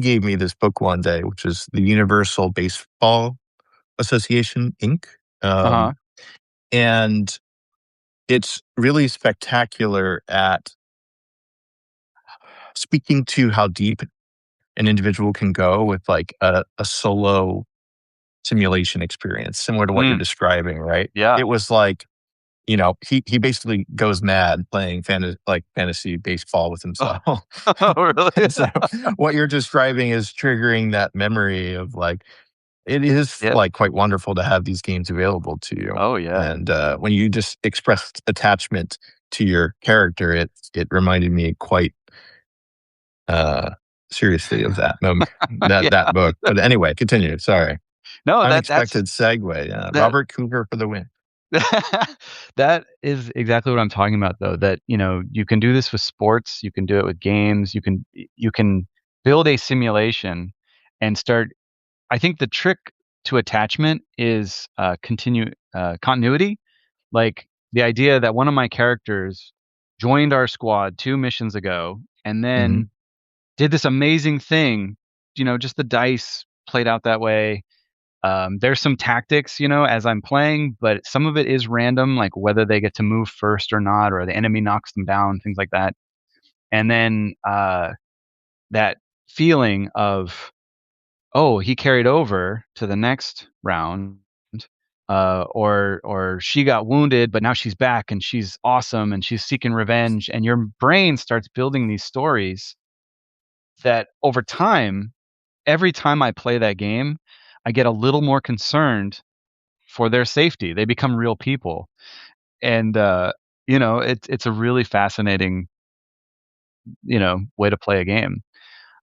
gave me this book one day, which is the Universal Baseball Association, Inc.
Uh huh.
Um, and it's really spectacular at speaking to how deep an individual can go with like a solo simulation experience, similar to what you're
Mm,
describing, right?
yeah.
It was like, you know, he basically goes mad playing fantasy baseball with
Oh,
himself.
oh, really?
And so what you're describing is triggering that memory of like, it is
Yep.
like quite wonderful to have these games available to you.
Oh, yeah.
And when you just expressed attachment to your character, it reminded me quite uh seriously of that moment,
Yeah.
that book. But anyway, continue. Sorry.
No, that's
Unexpected segue. Yeah.
that
Robert Cooper for the win.
that is exactly what I'm talking about, though, that, you can do this with sports, you can do it with games, you can build a simulation and start. I think the trick to attachment is, continuity. Like, the idea that one of my characters joined our squad 2 missions ago and
Mhm.
then did this amazing thing, just the dice played out that way. There's some tactics, as I'm playing, but some of it is random, like whether they get to move first or not, or the enemy knocks them down, things like that. And then that feeling of, oh, he carried over to the next round, or she got wounded, but now she's back and she's awesome and she's seeking revenge, and your brain starts building these stories that over time, every time I play that game, I get a little more concerned for their safety. They become real people, and it's a really fascinating way to play a game.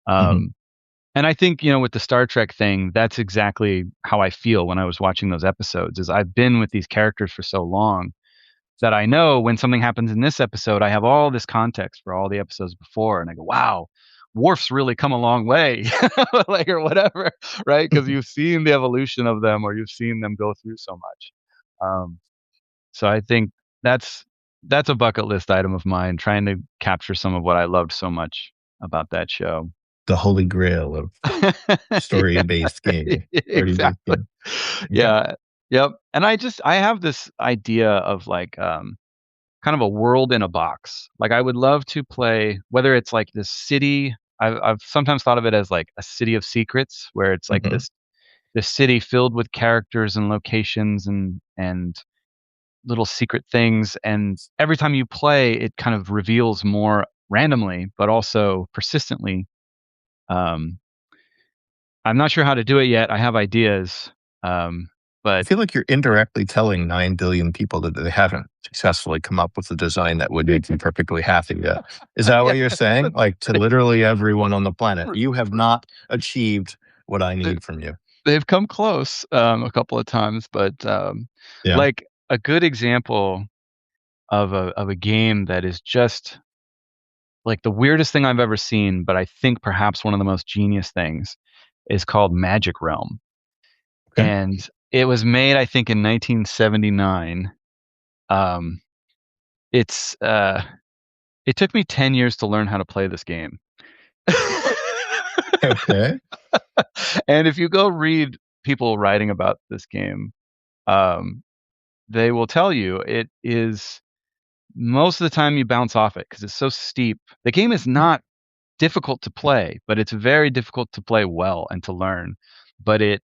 Mhm.
Um, and I think with the Star Trek thing, that's exactly how I feel when I was watching those episodes. Is I've been with these characters for so long that I know when something happens in this episode, I have all this context for all the episodes before, and I go, "Wow, Worf's really come a long way," like, or whatever, right? Because you've seen the evolution of them, or you've seen them go through so much. Um, so I think that's that's a bucket list item of mine, trying to capture some of what I loved so much about that show.
The holy grail of
Yeah,
story-based game, party-based
exactly.
game. Okay.
Yeah. Yep. And I have this idea of like, kind of a world in a box. Like, I would love to play, whether it's like this city. I've sometimes thought of it as like a city of secrets, where it's like
Mhm.
this city filled with characters and locations and little secret things. And every time you play, it kind of reveals more randomly, but also persistently. Um, I'm not sure how to do it yet. I have ideas,
I
but
feel like you're indirectly telling 9 billion people that they haven't successfully come up with a design that would make them perfectly happy yet. Is that what
yeah,
you're saying? Like, to literally everyone on the planet, you have not achieved what I
they-
need from you.
they've come close a couple of times. But
Yeah.
like, a good example of a game that is just like the weirdest thing I've ever seen, but I think perhaps one of the most genius things, is called Magic Realm.
Okay.
And it was made, I think, in 1979. Um, it's it took me 10 years to learn how to play this game.
Okay.
And if you go read people writing about this game, um, they will tell you it is most of the time you bounce off it because it's so steep. The game is not difficult to play, but it's very difficult to play well and to learn. But it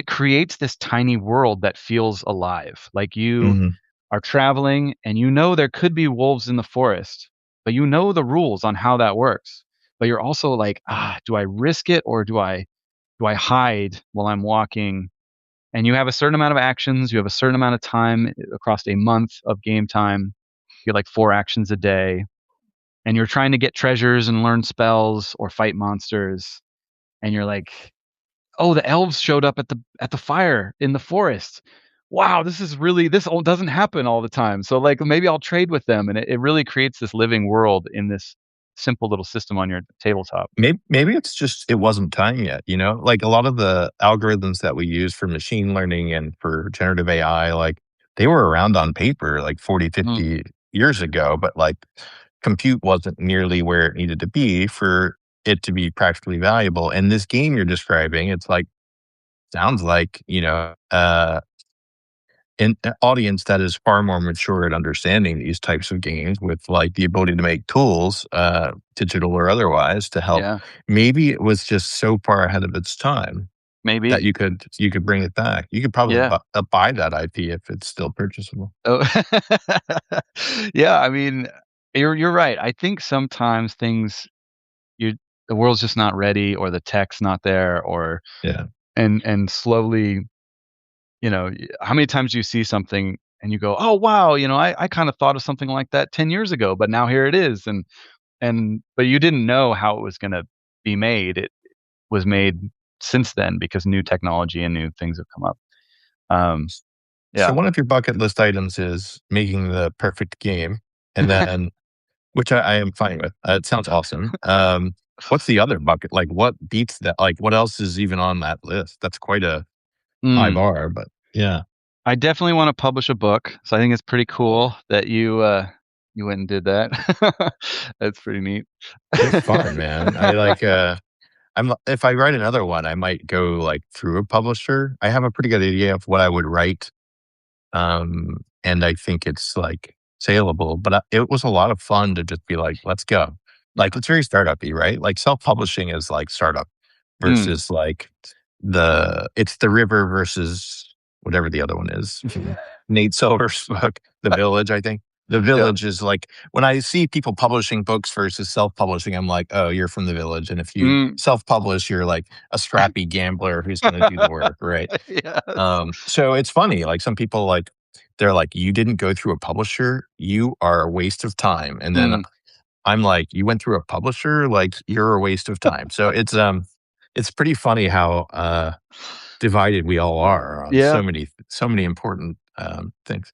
creates this tiny world that feels alive. Like you
Mhm.
are traveling and you know there could be wolves in the forest, but you know the rules on how that works. But you're also like, do I risk it or do I hide while I'm walking? And you have a certain amount of actions, you have a certain amount of time across a month of game time. You get like 4 actions a day, and you're trying to get treasures and learn spells or fight monsters, and you're like, "Oh, the elves showed up at the fire in the forest. Wow, this all doesn't happen all the time. So like maybe I'll trade with them." And it really creates this living world in this simple little system on your tabletop.
Maybe it's just it wasn't time yet, you know? Like, a lot of the algorithms that we use for machine learning and for generative AI, like, they were around on paper, like, 40,
Mm,
50 years ago, but, like, compute wasn't nearly where it needed to be for it to be practically valuable, and this game you're describing, it's like sounds like, an audience that is far more mature at understanding these types of games with like the ability to make tools, digital or otherwise, to help.
yeah,
Maybe it was just so far ahead of its time that
maybe.
you could bring it back. You could probably
Yeah.
buy that IP if it's still purchasable.
Oh, yeah. I mean, you're right. I think sometimes you the world's just not ready, or the tech's not there, or
Yeah.
and slowly, how many times do you see something and you go, oh wow, I kind of thought of something like that 10 years ago, but now here it is, and but you didn't know how it was going to be made. It was made since then because new technology and new things have come up. Um,
So
yeah.
one of your bucket list items is making the perfect game, and then which I am fine with. It sounds awesome. What's the other bucket? Like, what beats that? Like, what else is even on that list? That's quite a high
Mm.
bar, but yeah.
I definitely wanna publish a book, so I think it's pretty cool that you went and did that. That's pretty neat.
It's fun, man. I like, if I write another one, I might go, like, through a publisher. I have a pretty good idea of what I would write, and I think it's, like, saleable, but, it was a lot of fun to just be like, "Let's go." Like, it's very startup-y, right? Like, self-publishing is, like, startup
Mm.
versus, like, it's The River versus whatever the other one is. Nate Silver's book, The
Uh,
Village, I think. The
yeah.
Village is like when I see people publishing books versus self-publishing, I'm like, "Oh, you're from The Village," and if you
Mm.
self-publish, you're like a scrappy gambler who's gonna do the work, right?
Yes.
So it's funny, like, some people, like, they're like, "You didn't go through a publisher? You are a waste of time," and then
Mm.
I'm like, "You went through a publisher? Like, you're a waste of time." So it's pretty funny how, divided we all are on
Yeah.
so many important, things.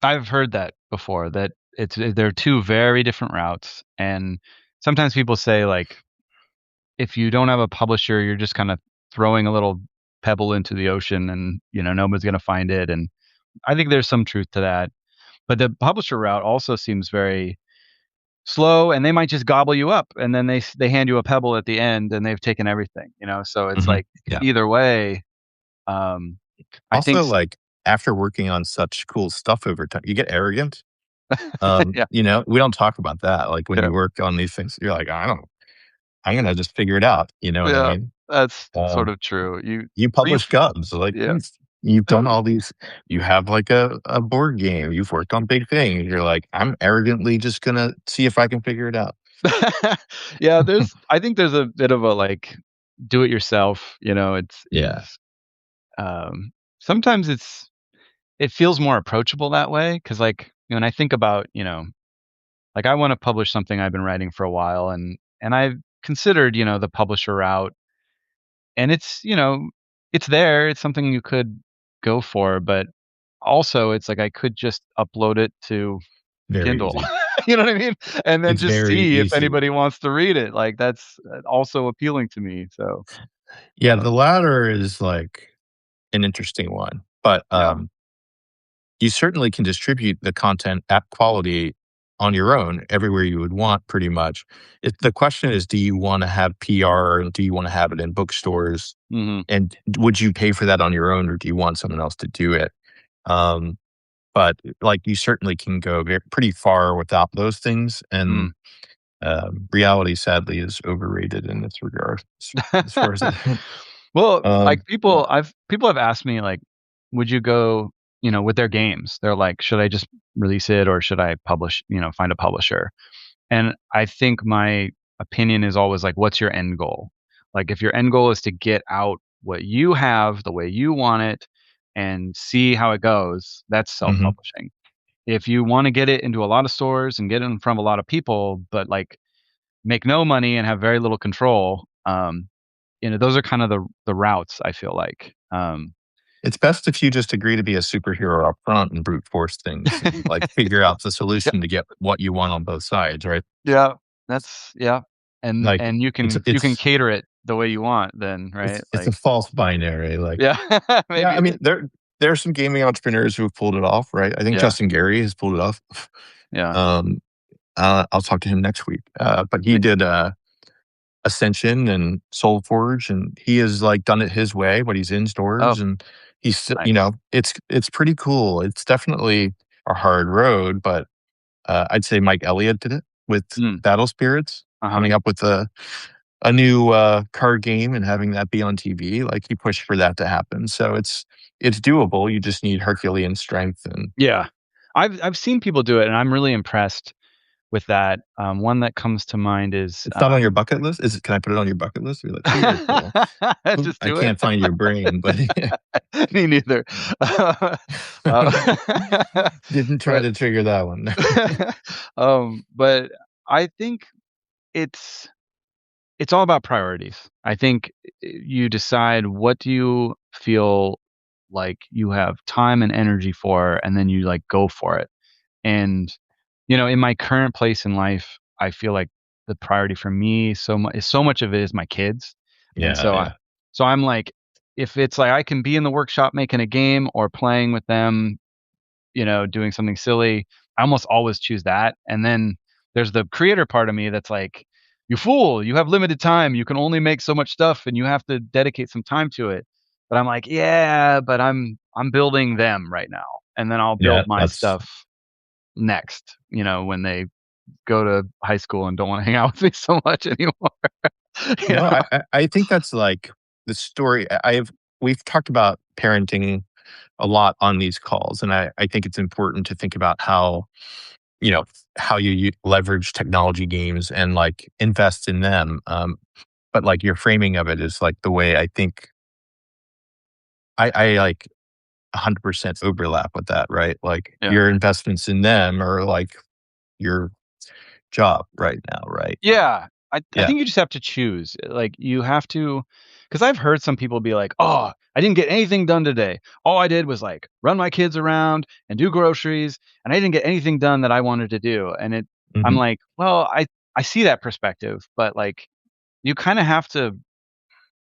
I've heard that before, that they're 2 very different routes, and sometimes people say, like, if you don't have a publisher, you're just kinda throwing a little pebble into the ocean and, nobody's gonna find it, and I think there's some truth to that. But the publisher route also seems very slow, and they might just gobble you up, and then they hand you a pebble at the end, and they've taken everything, So it's
Mhm.
like
Yeah.
either way, um, I think
Also, like, after working on such cool stuff over time, you get arrogant.
yeah,
We don't talk about that. Like, when
yeah,
you work on these things, you're like, I'm gonna just figure it out." You know what I
yeah,
mean?
that's sort
Um,
of true.
you
Are you
publish
f
Gubs, like,
Yeah.
thanks. You've done all these you have, like, a board game, you've worked on big things. You're like, "I'm arrogantly just gonna see if I can figure it out."
Yeah, I think there's a bit of a, like, do it yourself,
Yeah.
um, sometimes it feels more approachable that way because, like, when I think about, like, I wanna publish something I've been writing for a while, and I've considered, the publisher route, and it's there, it's something you could go for, but also it's like I could just upload it to
Very
Kindle.
easy.
You know what I mean? And then
It's
just
very
see if
easy.
anybody wants to read it, like, that's, also appealing to me, so,
Yeah,
uh,
the latter is, like, an interesting one, but,
yeah.
you certainly can distribute the content at quality on your own everywhere you would want pretty much. The question is, do you want to have PR and do you want to have it in bookstores?
Mhm.
And would you pay for that on your own or do you want someone else to do it? Um, but like you certainly can go pretty far without those things. And
Mm.
reality, sadly, is overrated in this regard as far as it.
Well, like,
Yeah.
people have asked me, like, "Would you go," with their games? They're like, "Should I just release it or should I find a publisher?" And I think my opinion is always like, what's your end goal? Like, if your end goal is to get out what you have the way you want it and see how it goes, that's
Hmm.
self-publishing. If you wanna get it into a lot of stores and get it in front of a lot of people, but, like, make no money and have very little control, those are kind of the routes I feel like.
It's best if you just agree to be a superhero up front and brute force things and like figure out the
Yeah,
solution to get what you want on both sides, right?
yeah, yeah, and
Like
and you
it's
can you can
it's
cater it the way you want then,
it's
right?
it's a
Like,
false binary. Like,
yeah,
yeah,
maybe
I
it
mean
is.
there are some gaming entrepreneurs who have pulled it off, right? I think
Yeah,
Justin Gary has pulled it off.
yeah.
Um, I'll talk to him next week. But he
Like,
did Ascension and Soulforge, and he has like done it his way, but he's in
oh,
stores and he's still,
nice.
it's pretty cool. It's definitely a hard road, but I'd say Mike Elliott did it with
Mm,
Battle Spirits,
uh-huh.
coming up with a new card game and having that be on TV. Like he pushed for that to happen, so it's doable. You just need Herculean strength, and
Yeah. I've seen people do it, and I'm really impressed with that. One that comes to mind is,
it's not on your bucket list. Is it? Can I put it on your bucket list? You're like, sure, cool.
just
I
do it.
can't find your brain, but
Me neither.
didn't try
But
to trigger that one.
but I think it's it's all about priorities. I think you decide what do you feel like you have time and energy for, and then you, like, go for it. And, in my current place in life, I feel like the priority for me so much of it is my kids. And
Yeah,
so
yeah.
I'm like, if it's like I can be in the workshop making a game or playing with them, doing something silly, I almost always choose that. And then there's the creator part of me that's like, "You fool, you have limited time. You can only make so much stuff and you have to dedicate some time to it." But I'm like, "Yeah, but I'm building them right now. And then I'll
Yeah,
build my
that's
stuff next, when they go to high school and don't wanna hang out with me so much anymore." You
no,
know?
I think that's like the story. We've talked about parenting a lot on these calls, and I think it's important to think about you know, how you leverage technology games and like invest in them. But like your framing of it is like the way I think I like 100% overlap with that, right? Like
Yeah.
your investments in them are like your job right now, right?
Yeah. I
Yeah.
think you just have to choose. Like, you have to, because 'cause I've heard some people be like, "Oh, I didn't get anything done today. All I did was, like, run my kids around and do groceries, and I didn't get anything done that I wanted to do." And I'm
Hmm.
like, "Well, I see that perspective, but, like, you kinda have to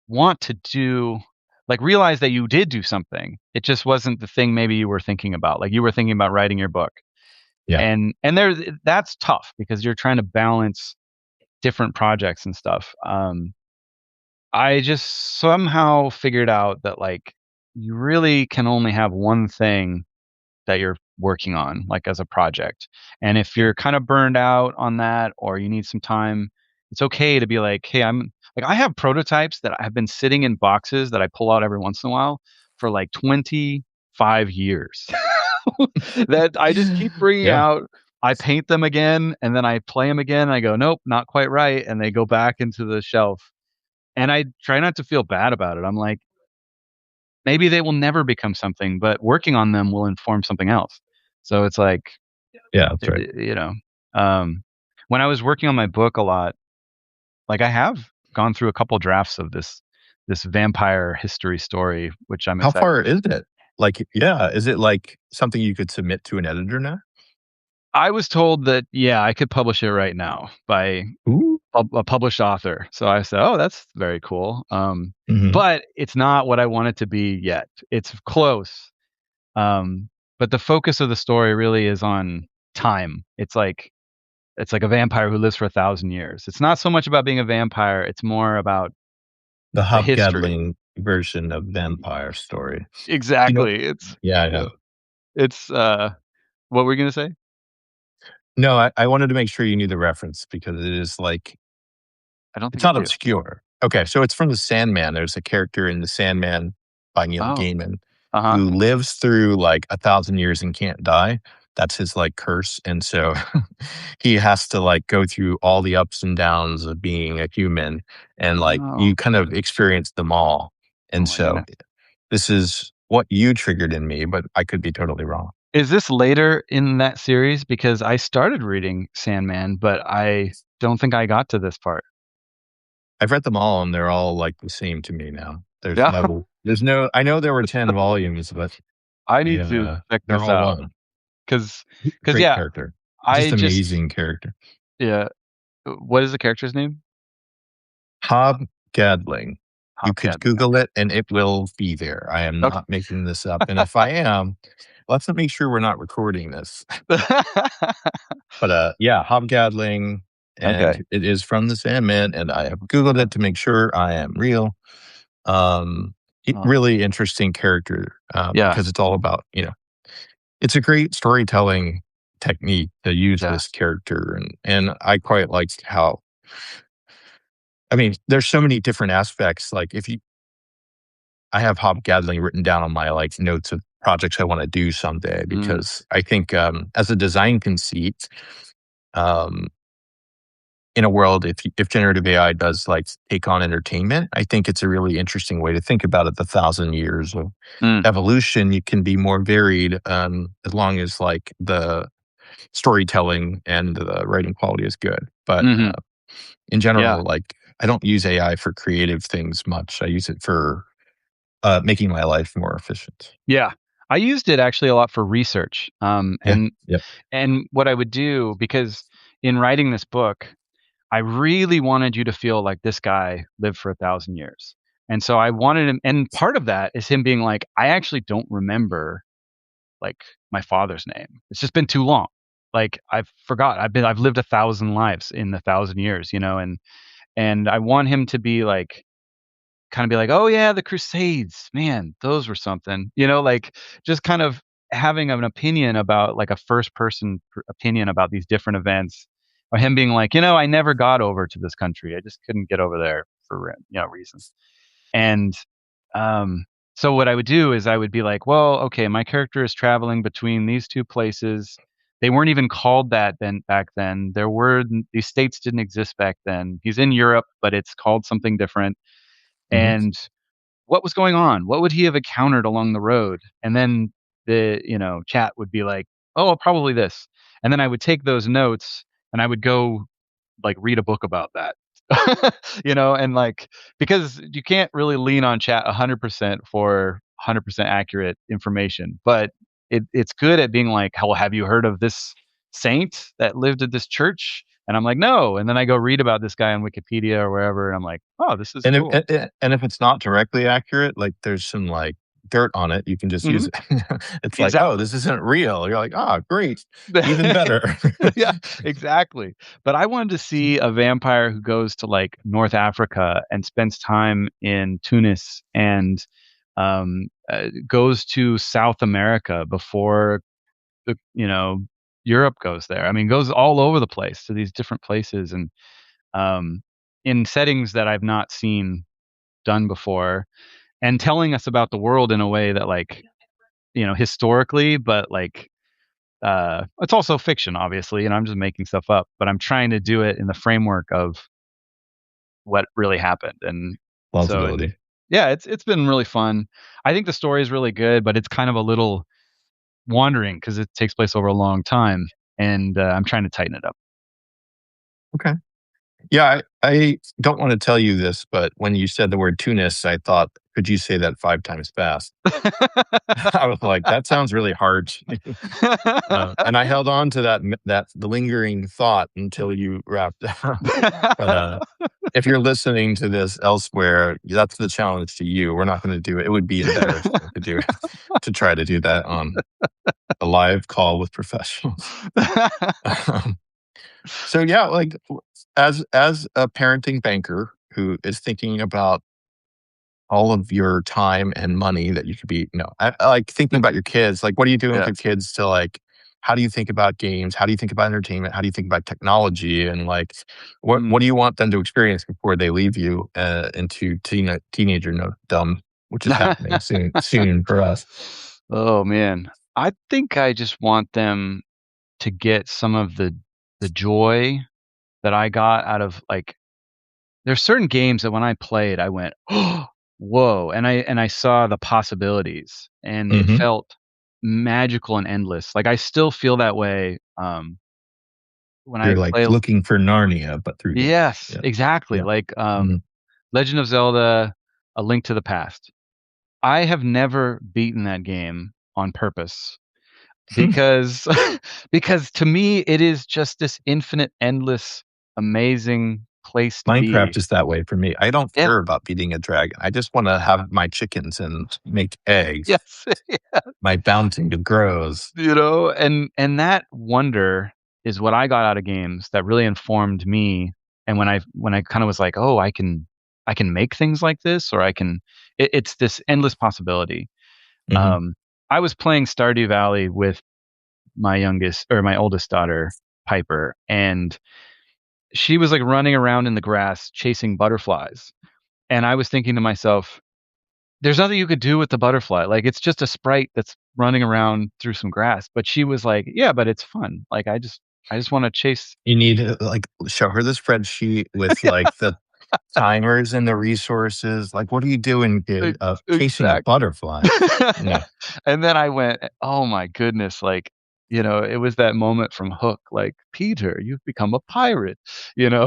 want to do, like, realize that you did do something. It just wasn't the thing maybe you were thinking about." Like, you were thinking about writing your book.
Yeah.
And that's tough because you're trying to balance different projects and stuff. I just somehow figured out that, like, you really can only have one thing that you're working on, like, as a project. And if you're kind of burned out on that or you need some time, it's okay to be like, "Hey, I have prototypes that have been sitting in boxes that I pull out every once in a while for like 25 years that I just keep bringing
Yeah.
out. I paint them again and then I play them again. And I go, nope, not quite right. And they go back into the shelf. And I try not to feel bad about it. I'm like, maybe they will never become something, but working on them will inform something else. So it's like,
Yeah. That's right.
um, when I was working on my book a lot, like, I have gone through a couple drafts of this vampire history story, which I'm
How
excited.
far is it? Like, yeah, is it like something you could submit to an editor now?
I was told that, yeah, I could publish it right now by
Ooh.
a published author. So I said, "Oh, that's very cool."
Mhm.
But it's not what I want it to be yet. It's close. Um, but the focus of the story really is on time. It's like a vampire who lives for 1,000 years. It's not so much about being a vampire. It's more about
The
the history.
hobgoblin version of vampire story. You know,
Exactly. It's
yeah, I
yeah.
know.
It's what were you gonna say?
No, I wanted to make sure you knew the reference because it is like
I don't
it's
think I
not
do.
obscure. Okay, so it's from The Sandman. There's a character in The Sandman by Neil
Oh,
Gaiman
uh-huh.
who lives through like 1,000 years and can't die. That's his like curse. And so he has to like go through all the ups and downs of being a human and like
Oh.
you kind of experience them all.
Oh
And
my
so
goodness.
this is what you triggered in me, but I could be totally wrong.
Is this later in that series? Because I started reading Sandman, but I don't think I got to this part.
I've read them all and they're all like the same to me now.
Yeah.
There's no, I know there were 10 volumes, but
I need to
yeah,
check
they're
this
all
out.
one.
Cause, cause
Great
yeah,
character.
I
Just
just
amazing character.
yeah. What is the character's name?
Hob Gadling. You could
Hopkins.
Google it and it will be there. I am
Okay.
not making this up. And if I am, let's make sure we're not recording this. But yeah, Hob Gadling,
Okay.
and it is from the Sandman, and I have Googled it to make sure I am real. Um,
Oh,
really interesting character
yeah.
because it's all about, it's a great storytelling technique to use
Yeah.
this character. And I quite liked how, I mean, there's so many different aspects. Like if you, I have hobgaddling written down on my like notes of projects I want to do someday
Mm,
because I think as a design conceit, um, in a world if generative AI does like take on entertainment, I think it's a really interesting way to think about it. The 1,000 years of
mm,
evolution, you can be more varied as long as like the storytelling and the writing quality is good. But
mhm.
in
Yeah.
general, like I don't use AI for creative things much. I use it for making my life more efficient.
Yeah. I used it actually a lot for research.
Yeah.
And
Yep.
and what I would do because in writing this book, I really wanted you to feel like this guy lived for 1,000 years. And so I wanted him, and part of that is him being like, I actually don't remember like my father's name. It's just been too long. Like I've forgot. I've lived 1,000 lives in 1,000 years, and I want him to be like kind of be like, "Oh yeah, the Crusades, man, those were something." Like just kind of having an opinion about like a first person opinion about these different events, or him being like, I never got over to this country. I just couldn't get over there for reasons. And so what I would do is I would be like, well, okay, my character is traveling between these two places. They weren't even called that then back then. These states didn't exist back then. He's in Europe, but it's called something different.
Hmm.
And what was going on? What would he have encountered along the road? And then the, chat would be like, oh, probably this. And then I would take those notes and I would go like read a book about that. And like because you can't really lean on chat 100% for 100% accurate information, but it's good at being like, "Well, have you heard of this saint that lived at this church?" And I'm like, "No." And then I go read about this guy on Wikipedia or wherever, and I'm like, "Oh, this is
And if
cool."
and if it's not directly accurate, like there's some like dirt on it, you can just use
Mhm.
it. It's like, oh,
Exactly.
this isn't real. You're like, ah, great, even better.
Yeah, exactly. But I wanted to see a vampire who goes to like North Africa and spends time in Tunis and goes to South America before Europe goes there. I mean, goes all over the place to these different places and um, in settings that I've not seen done before, and telling us about the world in a way that like historically, but like it's also fiction, obviously, and I'm just making stuff up, but I'm trying to do it in the framework of what really happened. And so,
Plausibility.
yeah, it's been really fun. I think the story is really good, but it's kind of a little wandering because it takes place over a long time, and I'm trying to tighten it up.
Okay. Yeah, I don't want to tell you this, but when you said the word Tunis, I thought, could you say that 5 times fast? I was like, that sounds really hard. And I held on to that the lingering thought until you wrapped up. But if you're listening to this elsewhere, that's the challenge to you. We're not going to do it. It would be embarrassing to do it, to try to do that on a live call with professionals. Um, so yeah, like as a parenting banker who is thinking about all of your time and money that you could be, I like thinking about your kids. Like, what are you doing with
Yeah.
your kids to like? How do you think about games? How do you think about entertainment? How do you think about technology? And like, what
Mm.
do you want them to experience before they leave you into teenager no dumb, which is happening soon for us.
Oh, man. I think I just want them to get some of the joy that I got out of, like, there's certain games that when I played, I went, "Oh, whoa," and I saw the possibilities, and it
Hmm.
felt magical and endless. Like, I still feel that way, when I
You're like
play.
looking for Narnia, but through games.
Yes,
Yeah,
exactly,
yeah.
like,
Hmm.
Legend of Zelda: A Link to the Past. I have never beaten that game on purpose because because to me, it is just this infinite, endless, amazing place to
Minecraft
be.
is that way for me. I don't
Yeah.
care about beating a dragon. I just want to have my chickens and make eggs.
Yes.
My bounty grows.
And that wonder is what I got out of games that really informed me, and when I kinda was like, "Oh, I can make things like this, or I can." It's this endless possibility.
Hmm.
Um, I was playing Stardew Valley with my oldest daughter, Piper, and she was, like, running around in the grass chasing butterflies, and I was thinking to myself, "There's nothing you could do with the butterfly, like, it's just a sprite that's running around through some grass," but she was like, "Yeah, but it's fun, like, I just wanna chase."
You need to like show her the spreadsheet with like the timers and the resources. Like, what are you doing, kid? Chasing a
Exact
butterfly. No.
And then I went, "Oh my goodness," like, it was that moment from Hook, like, "Peter, you've become a pirate," you know?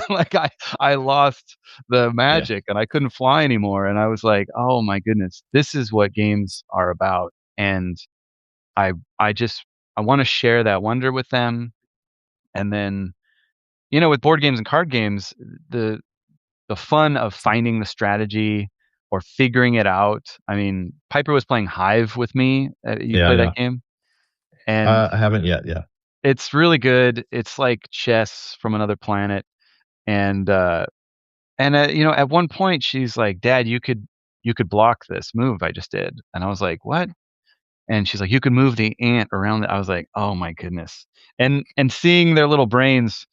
Like, I lost the
Yeah.
magic, and I couldn't fly anymore, and I was like, "Oh my goodness, this is what games are about," and I I just I wanna share that wonder with them, and then, with board games and card games, the the fun of finding the strategy or figuring it out. I mean, Piper was playing Hive with me. You
Yeah.
play that
Yeah.
game? And
I haven't yet. Yeah.
it's really good. It's like chess from another planet. And at one point she's like, "Dad, you could block this move I just did." And I was like, "What?" And she's like, "You could move the ant around it." I was like, "Oh my goodness." And seeing their little brains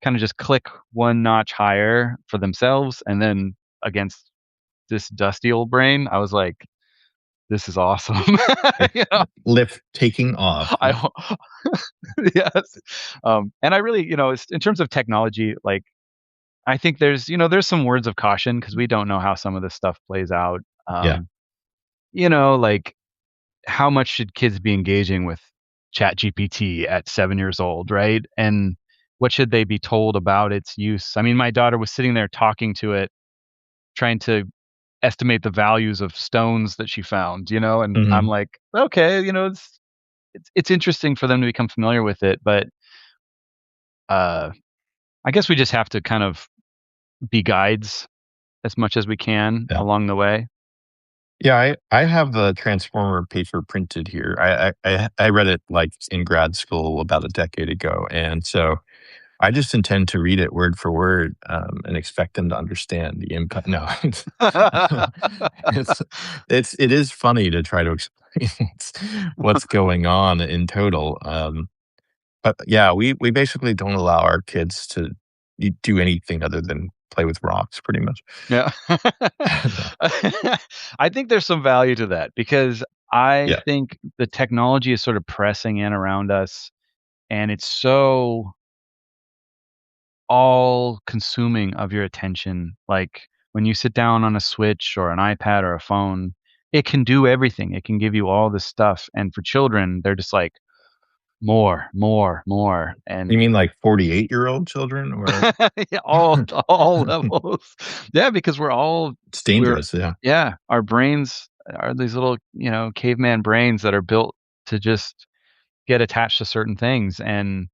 kind of just click one notch higher for themselves and then against this dusty old brain, I was like, "This is awesome."
Like
You know?
lift taking off.
I
Yeah.
ho Yes. And I really, in terms of technology, like, I think there's some words of caution because we don't know how some of this stuff plays out.
Yeah.
Like, how much should kids be engaging with ChatGPT at 7 years old, right? And what should they be told about its use? I mean, my daughter was sitting there talking to it, trying to estimate the values of stones that she found, and I'm
Hmm.
like, "Okay, it's interesting for them to become familiar with it," but, uh, I guess we just have to kind of be guides as much as we can
Yeah.
along the way.
Yeah, I have the Transformer paper printed here. I read it like in grad school about a decade ago, and so I just intend to read it word for word, and expect them to understand the impact. No, it's it is funny to try to explain what's going on in total. But yeah, we basically don't allow our kids to do anything other than play with rocks, pretty much.
Yeah. I think there's some value to that because I
Yeah.
think the technology is sort of pressing in around us, and it's so all consuming of your attention. Like when you sit down on a Switch or an iPad or a phone, it can do everything. It can give you all this stuff. And for children, they're just like, more, more, more.
You
And
mean like 48-year-old children or
yeah, all levels. Yeah, because
it's
we're
dangerous, yeah.
yeah, our brains are these little, caveman brains that are built to just get attached to certain things. And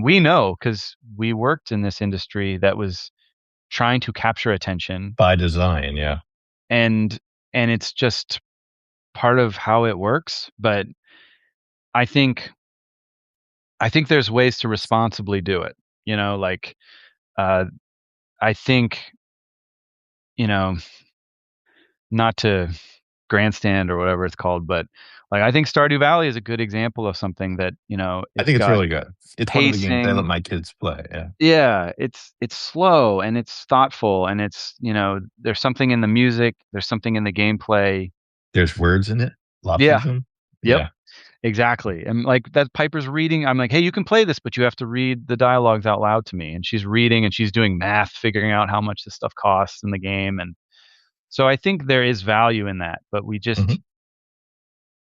we know because we worked in this industry that was trying to capture attention,
By design, yeah.
and it's just part of how it works. But I think there's ways to responsibly do it. Like, uh, I think, you know, not to grandstand or whatever it's called, but like I think Stardew Valley is a good example of something that,
I
it's
think it's
got
really good. It's one of the games I let
pacing.
my kids play, yeah.
Yeah, it's slow and it's thoughtful and it's, there's something in the music, there's something in the gameplay.
There's words in it, lots
Yeah.
of them.
Yep.
Yeah.
Exactly. And like that Piper's reading, I'm like, "Hey, you can play this, but you have to read the dialogues out loud to me." And she's reading and she's doing math, figuring out how much this stuff costs in the game. And so I think there is value in that, but
Mhm.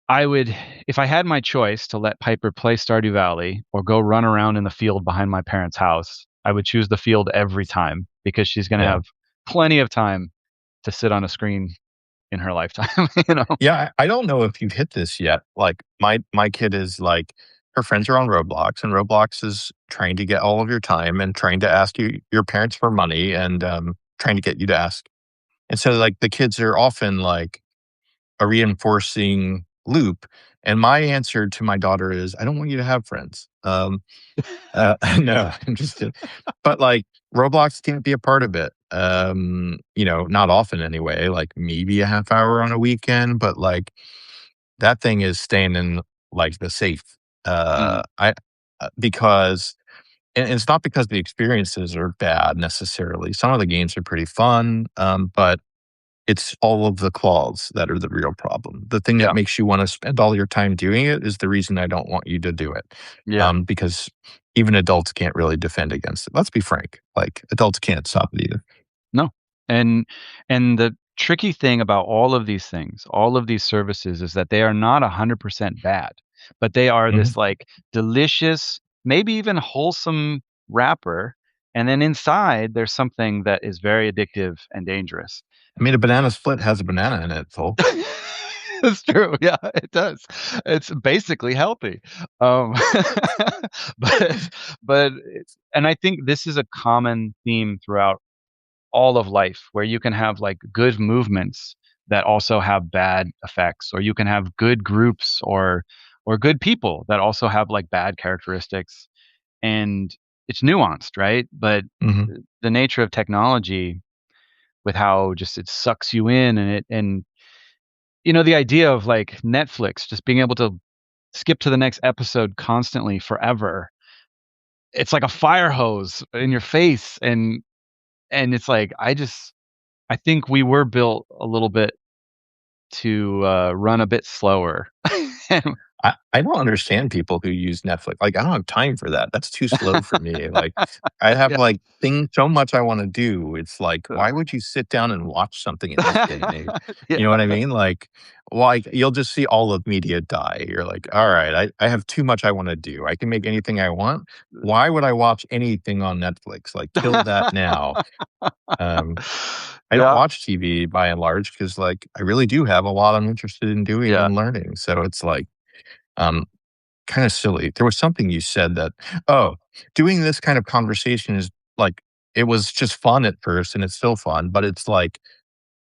I would, if I had my choice to let Piper play Stardew Valley or go run around in the field behind my parents' house, I would choose the field every time because she's going to
Yeah.
have plenty of time to sit on a screen in her lifetime,
Yeah, I don't know if you've hit this yet. Like, my kid is, like her friends are on Roblox, and Roblox is trying to get all of your time and trying to ask your parents for money and, trying to get you to ask. And so, like, the kids are often, like, a reinforcing loop, and my answer to my daughter is, "I don't want you to have friends." No, I'm just kidding. But, like, Roblox can't be a part of it. Not often anyway, like, maybe a half hour on a weekend, but, like, that thing is staying in, like, the safe.
Mhm.
I because and it's not because the experiences are bad necessarily. Some of the games are pretty fun, but it's all of the claws that are the real problem. The thing that
Yeah.
makes you wanna spend all your time doing it is the reason I don't want you to do it,
Yeah.
because even adults can't really defend against it. Let's be frank, like, adults can't stop it either.
No. And the tricky thing about all of these things, all of these services is that they are not 100% bad, but they are
Mhm.
this like delicious, maybe even wholesome wrapper, and then inside there's something that is very addictive and dangerous.
I mean, a banana split has a banana in it, so
It's true. Yeah, it does. It's basically healthy. Um, but and I think this is a common theme throughout all of life where you can have like good movements that also have bad effects, or you can have good groups or good people that also have like bad characteristics. And it's nuanced, right? But
Mhm.
the nature of technology, with how just it sucks you in, and the idea of like Netflix just being able to skip to the next episode constantly forever, it's like a fire hose in your face. And it's like, I think we were built a little bit to run a bit slower.
I don't understand people who use Netflix. Like, I don't have time for that. That's too slow for me. Like, I have,
Yeah.
like, things so much I wanna do. It's like,
Uh,
why would you sit down and watch something in this day and age?
yeah.
You know what I mean? Like, why you'll just see all of media die. You're like, "Alright, I have too much I wanna do. I can make anything I want. Why would I watch anything on Netflix? Like, kill that now." Um, I don't
Yeah.
watch TV by and large because, like, I really do have a lot I'm interested in doing
Yeah.
and learning. So it's like, um kinda silly. There was something you said that oh, doing this kind of conversation is like it was just fun at first, and it's still fun, but it's like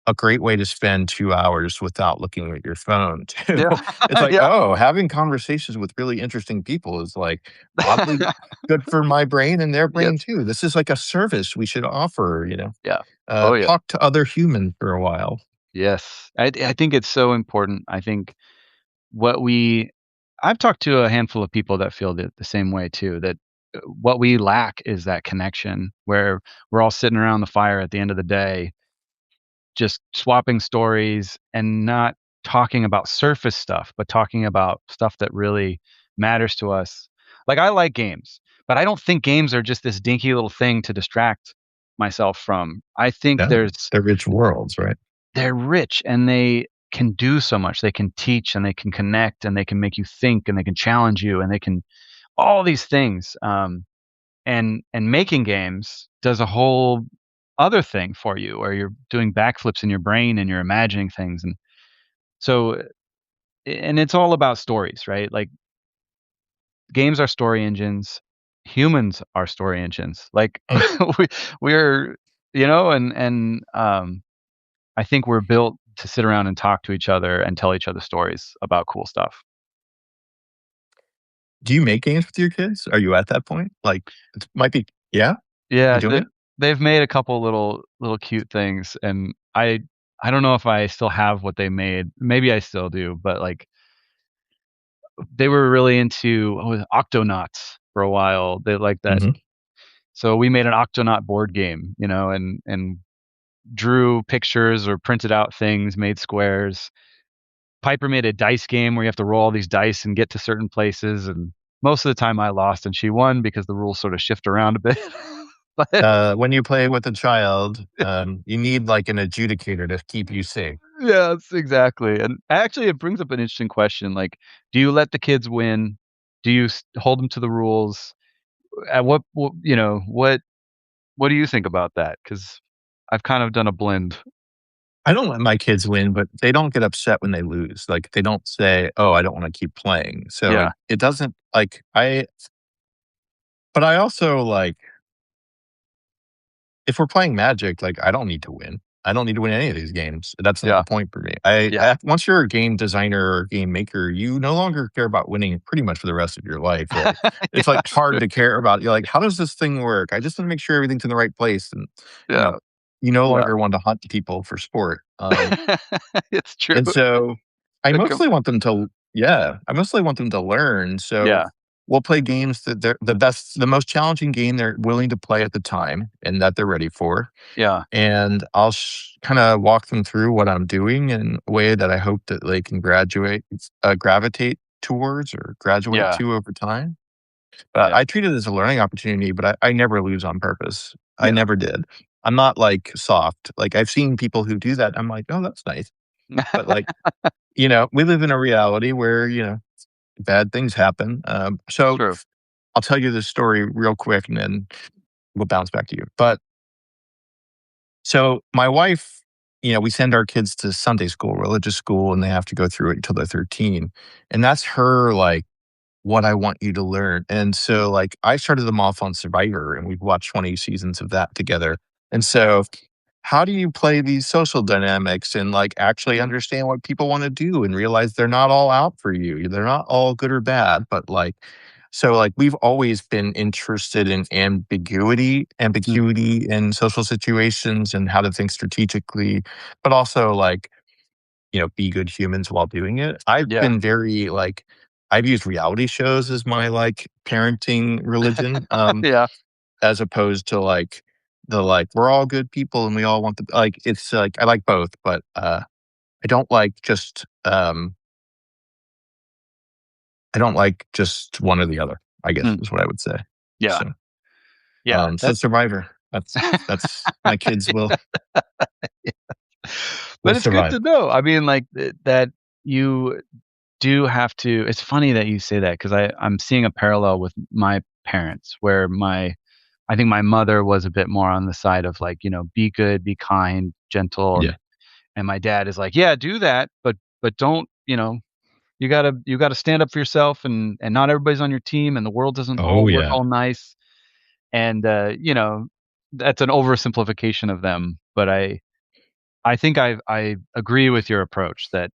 a great way to spend 2 hours without looking at your phone too.
Yeah.
It's like,
Yeah.
oh, having conversations with really interesting people is, like, oddly good for my brain and their
Yes.
brain too. This is like a service we should offer, you know?
Yeah. Oh, yeah.
Talk to other humans for a while.
Yes. I think it's so important. I think what we I've talked to a handful of people that feel the same way too, that what we lack is that connection where we're all sitting around the fire at the end of the day, just swapping stories and not talking about surface stuff, but talking about stuff that really matters to us. Like, I like games, but I don't think games are just this dinky little thing to distract myself from. I think
Yeah. They're rich worlds, right?
they're rich and they can do so much. They can teach and they can connect and they can make you think and they can challenge you and they can all these things. And making games does a whole other thing for you, where you're doing backflips in your brain and you're imagining things. And so, and it's all about stories, right? Like, games are story engines, humans are story engines. Like,
Mm.
we we're and I think we're built to sit around and talk to each other and tell each other stories about cool stuff.
Do you make games with your kids? Are you at that point? Like, it might be yeah? You
Yeah,
doing it?
they've made a couple little cute things, and I don't know if I still have what they made. Maybe I still do, but, like, they were really into, what was it, Octonauts for a while. They like that.
Mhm.
So we made an Octonaut board game, and drew pictures or printed out things, made squares. Piper made a dice game where you have to roll all these dice and get to certain places, and most of the time I lost and she won because the rules sort of shift around a bit. But
When you play with a child, you need, like, an adjudicator to keep you safe.
yes, exactly, and actually it brings up an interesting question, like, do you let the kids win? Do you hold them to the rules? At what do you think about that? Because I've kind of done a blend.
I don't let my kids win, but they don't get upset when they lose. Like, they don't say, "Oh, I don't wanna keep playing." So,
Yeah.
it doesn't like, I also, like if we're playing Magic, like, I don't need to win. I don't need to win any of these games. That's not the
Yeah.
point for me. I
Yeah.
I once you're a game designer or game maker, you no longer care about winning pretty much for the rest of your life, really.
Yeah,
It's, like,
that's
hard
true.
to care about. You're like, "How does this thing work? I just wanna make sure everything's in the right place," and, you
Yeah.
know, you no
Yeah.
longer want to hunt people for sport.
It's true.
And so I
It com
mostly want them to yeah, I mostly want them to learn. So
Yeah.
we'll play games that they're the most challenging game they're willing to play at the time and that they're ready for.
Yeah.
And I'll kinda walk them through what I'm doing in a way that I hope that they can gravitate towards or graduate
Yeah.
to over time. But
Yeah.
I treat it as a learning opportunity, but I never lose on purpose. I
Yeah.
never did. I'm not, like, soft. Like, I've seen people who do that. I'm like, "Oh, that's nice." But, like, we live in a reality where, bad things happen.
It's
So
true.
I'll tell you this story real quick and then we'll bounce back to you. But so my wife, we send our kids to Sunday school, religious school, and they have to go through it until they're 13. And that's her, like, what I want you to learn. And so, like, I started them off on Survivor, and we've watched 20 seasons of that together. And so, how do you play these social dynamics and, like, actually
Mhm.
understand what people wanna do and realize they're not all out for you? They're not all good or bad, but, like so, like, we've always been interested in
Mm.
ambiguity in social situations and how to think strategically, but also, like, be good humans while doing it. I've
Yeah.
been very, like I've used reality shows as my, like, parenting religion,
Yeah.
as opposed to, like, "We're all good people and we all want the" like, it's like, I like both, but, I don't like just one or the other, I guess,
Mm.
is what I would say.
Yeah.
So,
Yeah.
so Survivor, that's my kids will
But it's good
survive.
to know. I mean, like, that you do have to it's funny that you say that because I'm seeing a parallel with my parents where I think my mother was a bit more on the side of, like, be good, be kind, gentle,
Yeah.
and my dad is like, "Yeah, do that, but don't, you gotta stand up for yourself, and not everybody's on your team, and the world doesn't
Oh,
all work
yeah.
all nice." And, that's an oversimplification of them, but I think I agree with your approach that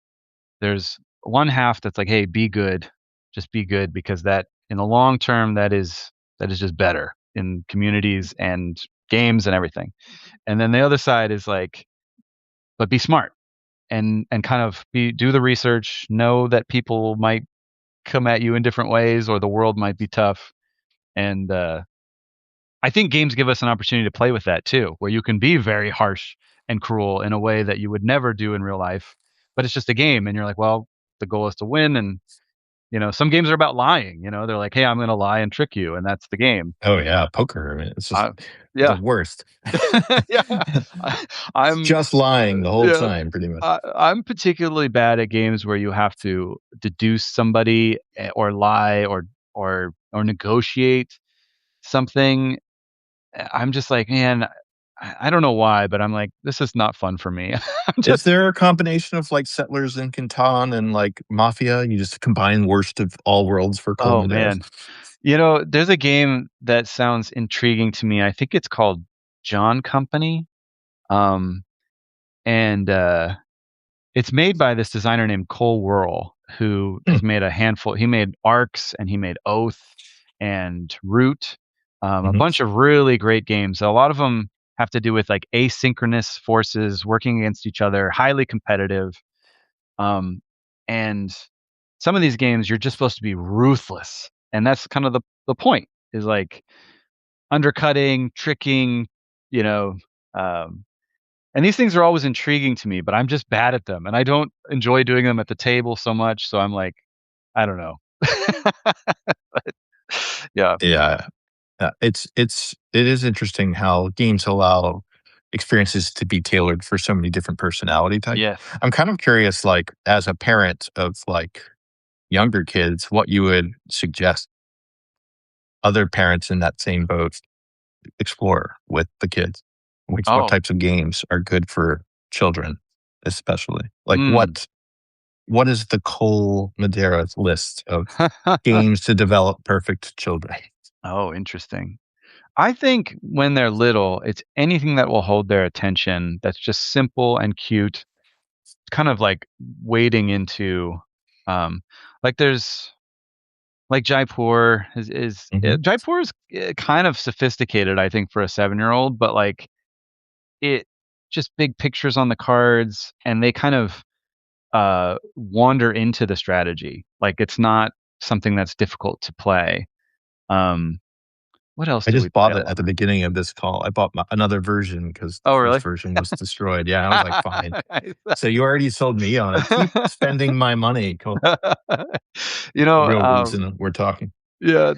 there's one half that's like, "Hey, be good. Just be good," because that in the long term, that is just better in communities and games and everything. And then the other side is like, "But be smart and kind of do the research, know that people might come at you in different ways or the world might be tough." And, I think games give us an opportunity to play with that too, where you can be very harsh and cruel in a way that you would never do in real life, but it's just a game and you're like, "Well, the goal is to win," and, some games are about lying, they're like, "Hey, I'm gonna lie and trick you," and that's the game.
Oh, yeah, poker, I mean, it's just
Uh,
the
yeah.
worst.
Yeah. I I'm
Just lying the whole
yeah.
time, pretty much.
I'm particularly bad at games where you have to deduce somebody, or lie or negotiate something. I'm just like, man, I don't know why, but I'm like, this is not fun for me. I'm
Is
just,
there a combination of, like, Settlers in Catan and, like, Mafia? You just combine worst of all worlds for Cold
oh
Medeiros?
man, there's a game that sounds intriguing to me. I think it's called John Company. Um, and it's made by this designer named Cole Whirl, who
Hmm.
has made a handful. He made Arcs and he made Oath and Root, a
Mhm.
bunch of really great games. A lot of them have to do with like asynchronous forces working against each other, highly competitive. Um, and some of these games, you're just supposed to be ruthless, and that's kind of the point. Is like undercutting, tricking, you know. Um, and these things are always intriguing to me, but I'm just bad at them, and I don't enjoy doing them at the table so much. So I'm like, I don't know. But, yeah.
Yeah. It is interesting how games allow experiences to be tailored for so many different personality types.
Yes.
I'm kind of curious, like, as a parent of, like, younger kids, what you would suggest other parents in that same boat explore with the kids? Like, what
Oh.
types of games are good for children, especially? Like,
Mm.
what is the Cole Medeiros list of games to develop perfect children?
Oh, interesting. I think when they're little, it's anything that will hold their attention that's just simple and cute, kind of like wading into, um, like there's like Jaipur
Mhm.
Jaipur is kind of sophisticated, I think, for a 7-year-old, but like it just big pictures on the cards, and they kind of wander into the strategy. Like it's not something that's difficult to play. Um, what else
I
do we
just
play
bought
a
it at
lot?
the beginning of this call. I bought another version because the
Oh,
first
really?
version was destroyed. Yeah, I was like, "Fine."
Nice.
So you already sold me on it. Keep spending my money. Cool.
You
The
know,
real reason we're talking.
yeah,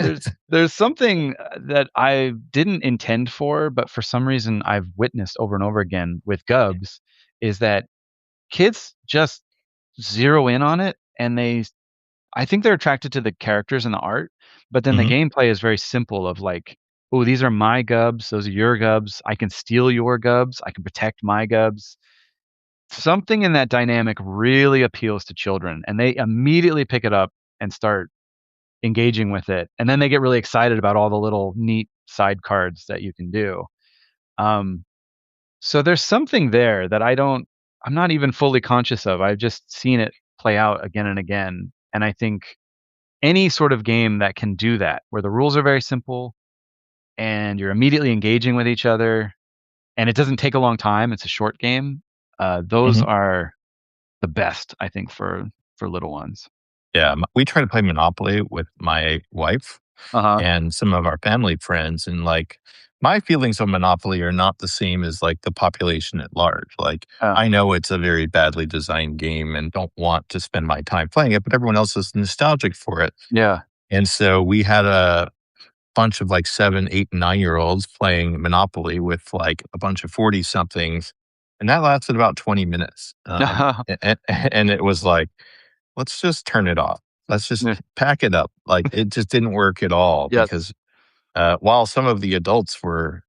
there's something that I didn't intend for, but for some reason I've witnessed over and over again with Gubs, is that kids just zero in on it, and I think they're attracted to the characters and the art, but then the
Mhm.
gameplay is very simple of like, "Oh, these are my Gubs, those are your Gubs. I can steal your Gubs, I can protect my Gubs." Something in that dynamic really appeals to children, and they immediately pick it up and start engaging with it, and then they get really excited about all the little neat side cards that you can do. Um, so there's something there that I'm not even fully conscious of. I've just seen it play out again and again, and I think any sort of game that can do that, where the rules are very simple and you're immediately engaging with each other, and it doesn't take a long time, it's a short game, those
Mhm.
are the best, I think, for little ones.
Yeah, we try to play Monopoly with my wife
Uh-huh.
and some of our family friends, and, like, my feelings on Monopoly are not the same as, like, the population at large. Like,
Yeah.
I know it's a very badly designed game and don't want to spend my time playing it, but everyone else is nostalgic for it.
Yeah.
And so we had a bunch of like 7, 8, 9-year-olds playing Monopoly with like a bunch of 40 somethings. And that lasted about 20 minutes. And it was like, let's just turn it off. Let's just
Yeah.
pack it up. Like it just didn't work at all
Yes.
because while some of the adults were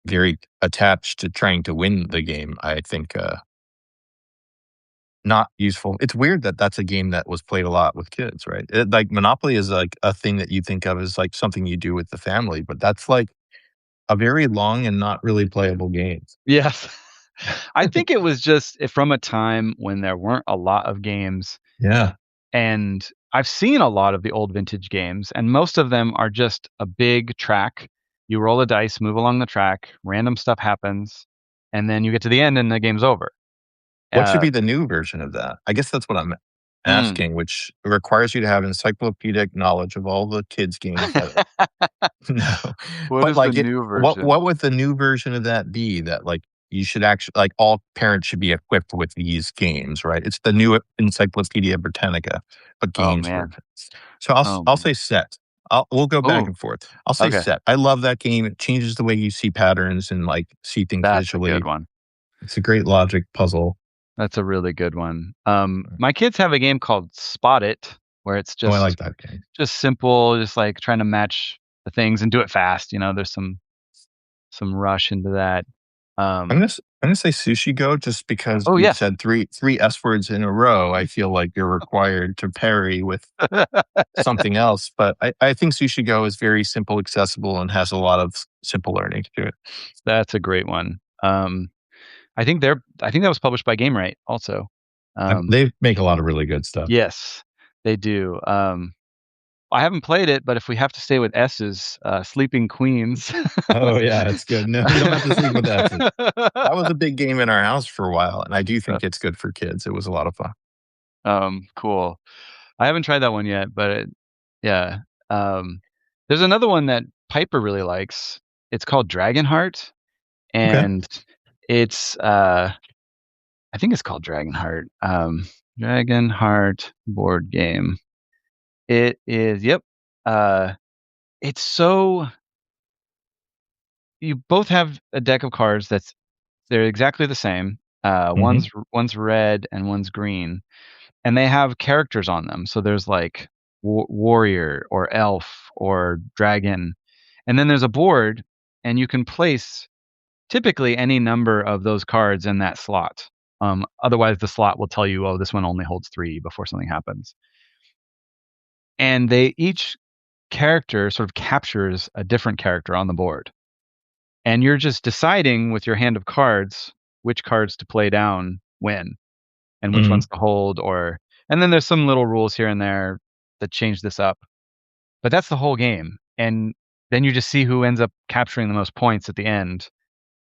very attached to trying to win the game, I think not useful. It's weird that that's a game that was played a lot with kids, right? Like Monopoly is like a thing that you think of as like something you do with the family, but that's like a very long and not really playable game.
Yes. I think it was just from a time when there weren't a lot of games,
Yeah.
and I've seen a lot of the old vintage games, and most of them are just a big track. You roll a dice, move along the track, random stuff happens, and then you get to the end and the game's over.
What should
Uh,
be the new version of that? I guess that's what I'm
mm.
asking, which requires you to have encyclopedic knowledge of all the kids' games that no.
What
But,
is the
like,
new version?
what would the new version of that be that, like, you should actually like, all parents should be equipped with these games, right? It's the new Encyclopedia Britannica, but
Oh
games
man.
version. So
Oh
I'll
man.
say set. We'll go back
Oh,
and forth. I'll say
okay.
set. I love that game. It changes the way you see patterns and, like, see things
That's a good
visually.
one.
It's a great logic puzzle.
That's a really good one. My kids have a game called Spot It, where it's
Oh, I like that game.
just simple, just like trying to match the things and do it fast. You know, there's some rush into that.
I'm
Um,
gonna I'm gonna say Sushi Go just because
oh
you've
yeah,
said three S words in a row. I feel like you're required to parry with something else, but I think Sushi Go is very simple, accessible, and has a lot of simple learning to it.
that's a great one. I think that was published by Game Right also. Um,
They make a lot of really good stuff.
yes, they do. I haven't played it, but if we have to stay with S's, Sleeping Queens.
Oh yeah, it's good. No, you don't have to sleep with that. That was a big game in our house for a while, and I do think it's good for kids. It was a lot of fun.
Cool. I haven't tried that one yet, but yeah. Um, there's another one that Piper really likes. It's called Dragonheart,
Okay.
and it's I think it's called Dragonheart. Dragonheart board game. It is. Yep. Uh, it's so you both have a deck of cards they're exactly the same.
Hmm.
One's red and one's green, and they have characters on them. So there's like warrior or elf or dragon, and then there's a board, and you can place typically any number of those cards in that slot. Otherwise, the slot will tell you, oh, this one only holds 3 before something happens. And they each character sort of captures a different character on the board, and you're just deciding with your hand of cards which cards to play down when and which
Hmm.
ones to hold. Or and then there's some little rules here and there that change this up, but that's the whole game. And then you just see who ends up capturing the most points at the end,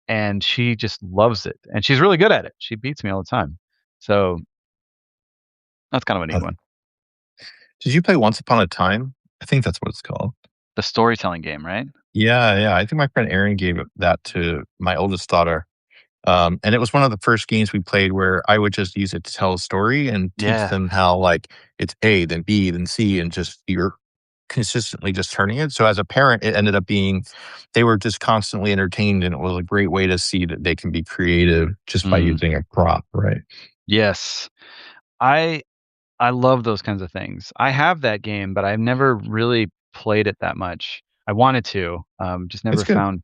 and she just loves it, and she's really good at it. She beats me all the time, so that's kind of a neat
Uh,
one.
did you play Once Upon a Time? I think that's what it's called.
The storytelling game, right?
Yeah, yeah. I think my friend Aaron gave that to my oldest daughter. And it was one of the first games we played where I would just use it to tell a story and teach
Yeah.
them how like it's A, then B, then C, and just you're consistently just turning it. So as a parent, it ended up being they were just constantly entertained, and it was a great way to see that they can be creative just by
Mm,
using a prop, right?
yes. I I love those kinds of things. I have that game, but I've never really played it that much. I wanted to, just
It's
never
good.
found.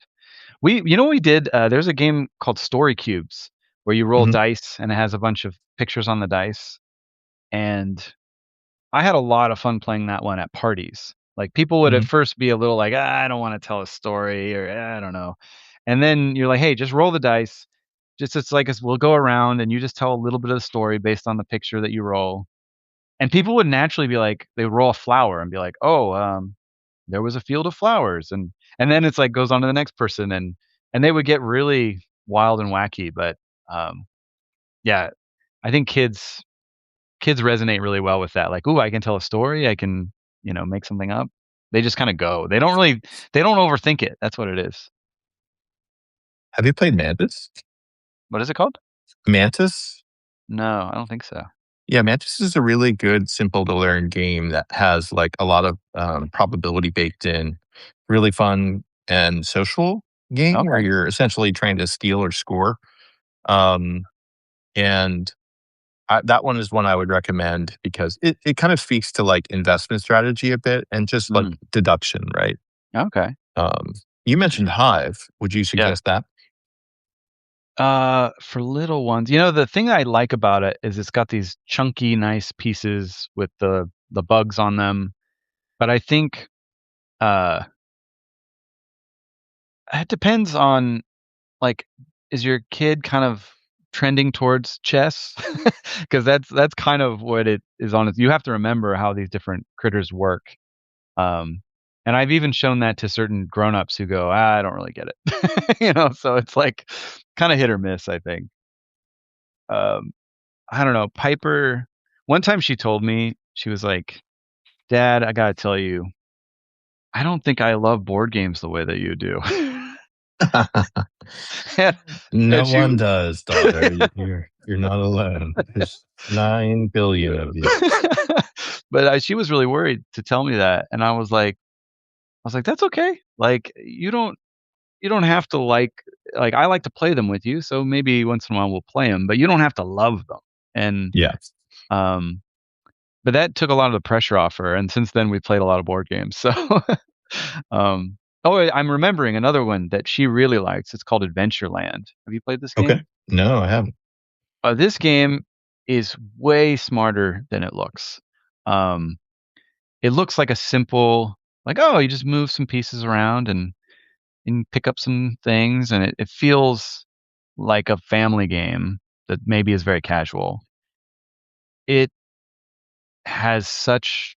What we did? There's a game called Story Cubes where you roll
Mhm,
dice and it has a bunch of pictures on the dice. And I had a lot of fun playing that one at parties. Like people would at
mhm.
first be a little like, I don't want to tell a story, or I don't know. And then you're like, hey, just roll the dice. Just it's like we'll go around and you just tell a little bit of the story based on the picture that you roll. And people would naturally be like, they roll a flower and be like, oh, there was a field of flowers, and then it's like goes on to the next person, and they would get really wild and wacky. But um, yeah, I think kids resonate really well with that. Like, ooh, I can tell a story. I can make something up. They just kind of go. They don't overthink it. That's what it is.
Have you played Mantis?
What is it called?
Mantis?
No, I don't think so.
Yeah, Mantis is a really good, simple to learn game that has like a lot of probability baked in. Really fun and social game where
Okay.
you're essentially trying to steal or score. Um, and that one is one I would recommend because it kind of speaks to like investment strategy a bit and just like
Mm,
deduction, right?
okay.
Um, you mentioned Hive. Would you
Yeah.
suggest that?
For little ones, the thing I like about it is it's got these chunky, nice pieces with the bugs on them. But I think uh, it depends on, like, is your kid kind of trending towards chess? Because that's kind of what it is on. You have to remember how these different critters work. Um, and I've even shown that to certain grown-ups who go, I don't really get it. So it's like kind of hit or miss, I think. Um, I don't know. Piper, one time she told me, she was like, Dad, I gotta tell you, I don't think I love board games the way that you do. and,
No
and she,
one does, daughter. You're not alone. There's 9 billion of you.
but she was really worried to tell me that. And I was like, that's okay. Like, you don't have to like, I like to play them with you. So maybe once in a while we'll play them, but you don't have to love them. And,
Yeah.
um, but that took a lot of the pressure off her, and since then we played a lot of board games. So, um, Oh, I'm remembering another one that she really likes. It's called Adventureland. Have you played this
Okay.
game?
No, I haven't.
This game is way smarter than it looks. Um, it looks like a simple, like, oh, you just move some pieces around and pick up some things, and it feels like a family game that maybe is very casual. It has such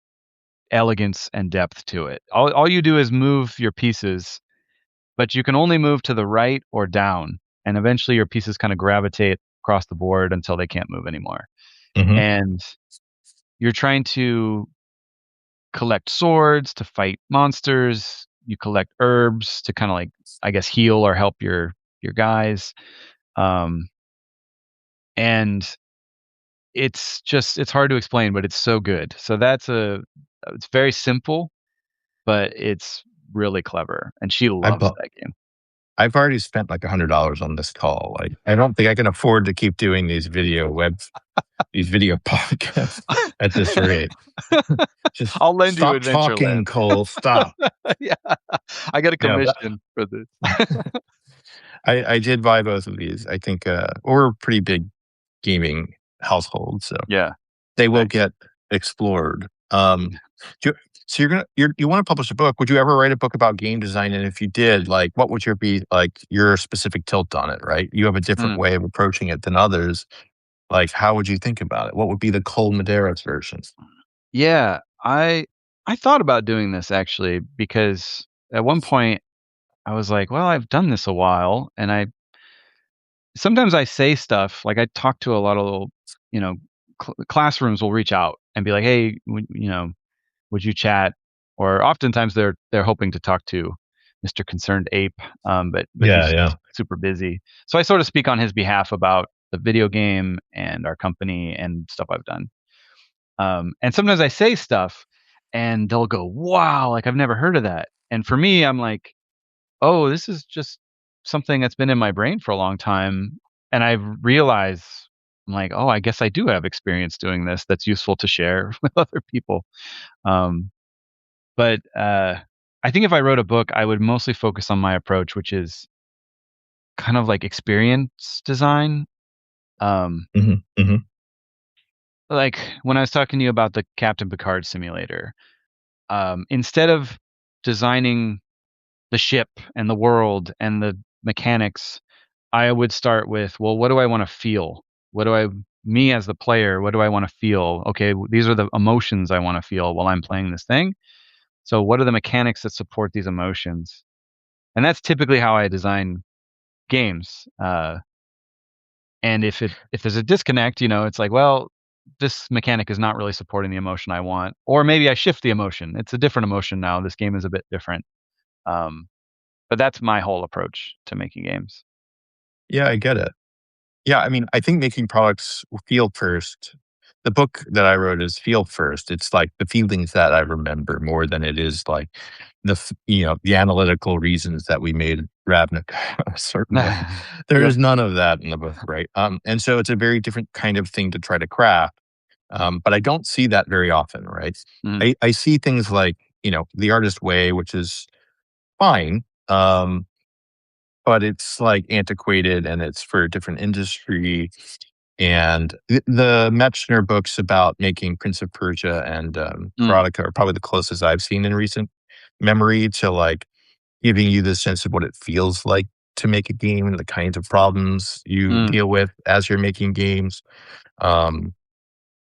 elegance and depth to it. All you do is move your pieces, but you can only move to the right or down, and eventually your pieces kind of gravitate across the board until they can't move anymore.
Hmm.
And you're trying to collect swords to fight monsters. You collect herbs to kind of like, I guess, heal or help your guys. Um, and it's hard to explain, but it's so good. So it's very simple, but it's really clever, and she
I
loves
bu-
that game.
I've already spent like $100 on this call. Like, I don't think I can afford to keep doing these video podcasts at this rate. Just
I'll lend you
stop talking,
Adventureland.
Cole. Stop.
Yeah, I got a
Yeah,
commission for this.
I did buy both of these. I think we're a pretty big gaming household, so
Yeah,
they will
nice.
get explored. Do you, so you want to publish a book? Would you ever write a book about game design? And if you did, like, what would your specific tilt on it? Right, you have a different
Mm.
way of approaching it than others. Like, how would you think about it? What would be the Cole Medeiros version?
Yeah, I thought about doing this actually because at one point I was like, well, I've done this a while, and I sometimes I say stuff like I talk to a lot of little, you know, classrooms will reach out and be like, hey, would you chat? Or oftentimes they're hoping to talk to Mr. Concerned Ape, but
Yeah,
he's
yeah.
super busy. So I sort of speak on his behalf about the video game and our company and stuff I've done. And sometimes I say stuff, and they'll go, "Wow, like I've never heard of that." And for me, I'm like, "Oh, this is just something that's been in my brain for a long time." And I realize, I'm like, "Oh, I guess I do have experience doing this that's useful to share with other people." Um, but I think if I wrote a book, I would mostly focus on my approach, which is kind of like experience design. Um,
Hmm. Hmm.
like when I was talking to you about the Captain Picard simulator, instead of designing the ship and the world and the mechanics, I would start with, well, what do I want to feel? Me as the player, what do I want to feel? Okay, these are the emotions I want to feel while I'm playing this thing. So, what are the mechanics that support these emotions? And that's typically how I design games. And if there's a disconnect, it's like, well, this mechanic is not really supporting the emotion I want, or maybe I shift the emotion. It's a different emotion now. This game is a bit different. Um, but that's my whole approach to making games.
Yeah, I get it. Yeah, I mean, I think making products feel first. The book that I wrote is feel first. It's like the feelings that I remember more than it is like the analytical reasons that we made Ravnik a certain way. There
Yep.
is none of that in the book, right? And so it's a very different kind of thing to try to craft. But I don't see that very often, right?
Mm,
I see things like, the artist way, which is fine. But it's like antiquated and it's for a different industry. And the Metzner books about making Prince of Persia and
mm,
Karateka are probably the closest I've seen in recent memory to like giving you the sense of what it feels like to make a game and the kinds of problems you
mm.
deal with as you're making games. Um,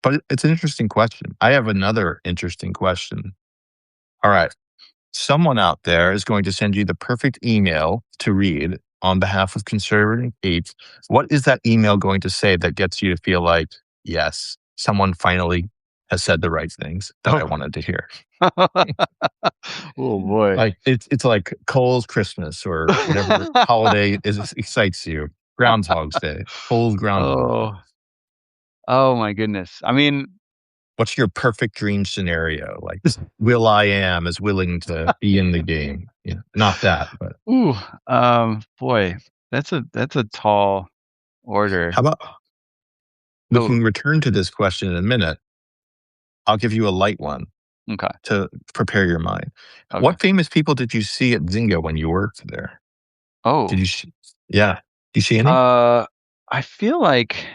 but it's an interesting question. I have another interesting question. All right. Someone out there is going to send you the perfect email to read on behalf of conservative apes. What is that email going to say that gets you to feel like, yes, someone finally has said the right things that I
Oh.
wanted to hear?
Oh boy.
Like it's like Cole's Christmas or whatever holiday excites you. Groundhog's Day. Cole's Groundhog's Day.
Oh. Oh my goodness. I mean,
What's your perfect dream scenario? Like, Will I Am is willing to be in the game. Not that, but
ooh, boy, that's a tall order.
how about we
Oh,
can return to this question in a minute. I'll give you a light one.
Okay.
to prepare your mind.
Okay.
What famous people did you see at Zynga when you worked there? Did
Oh,
you yeah. Did you see any?
uh, I feel like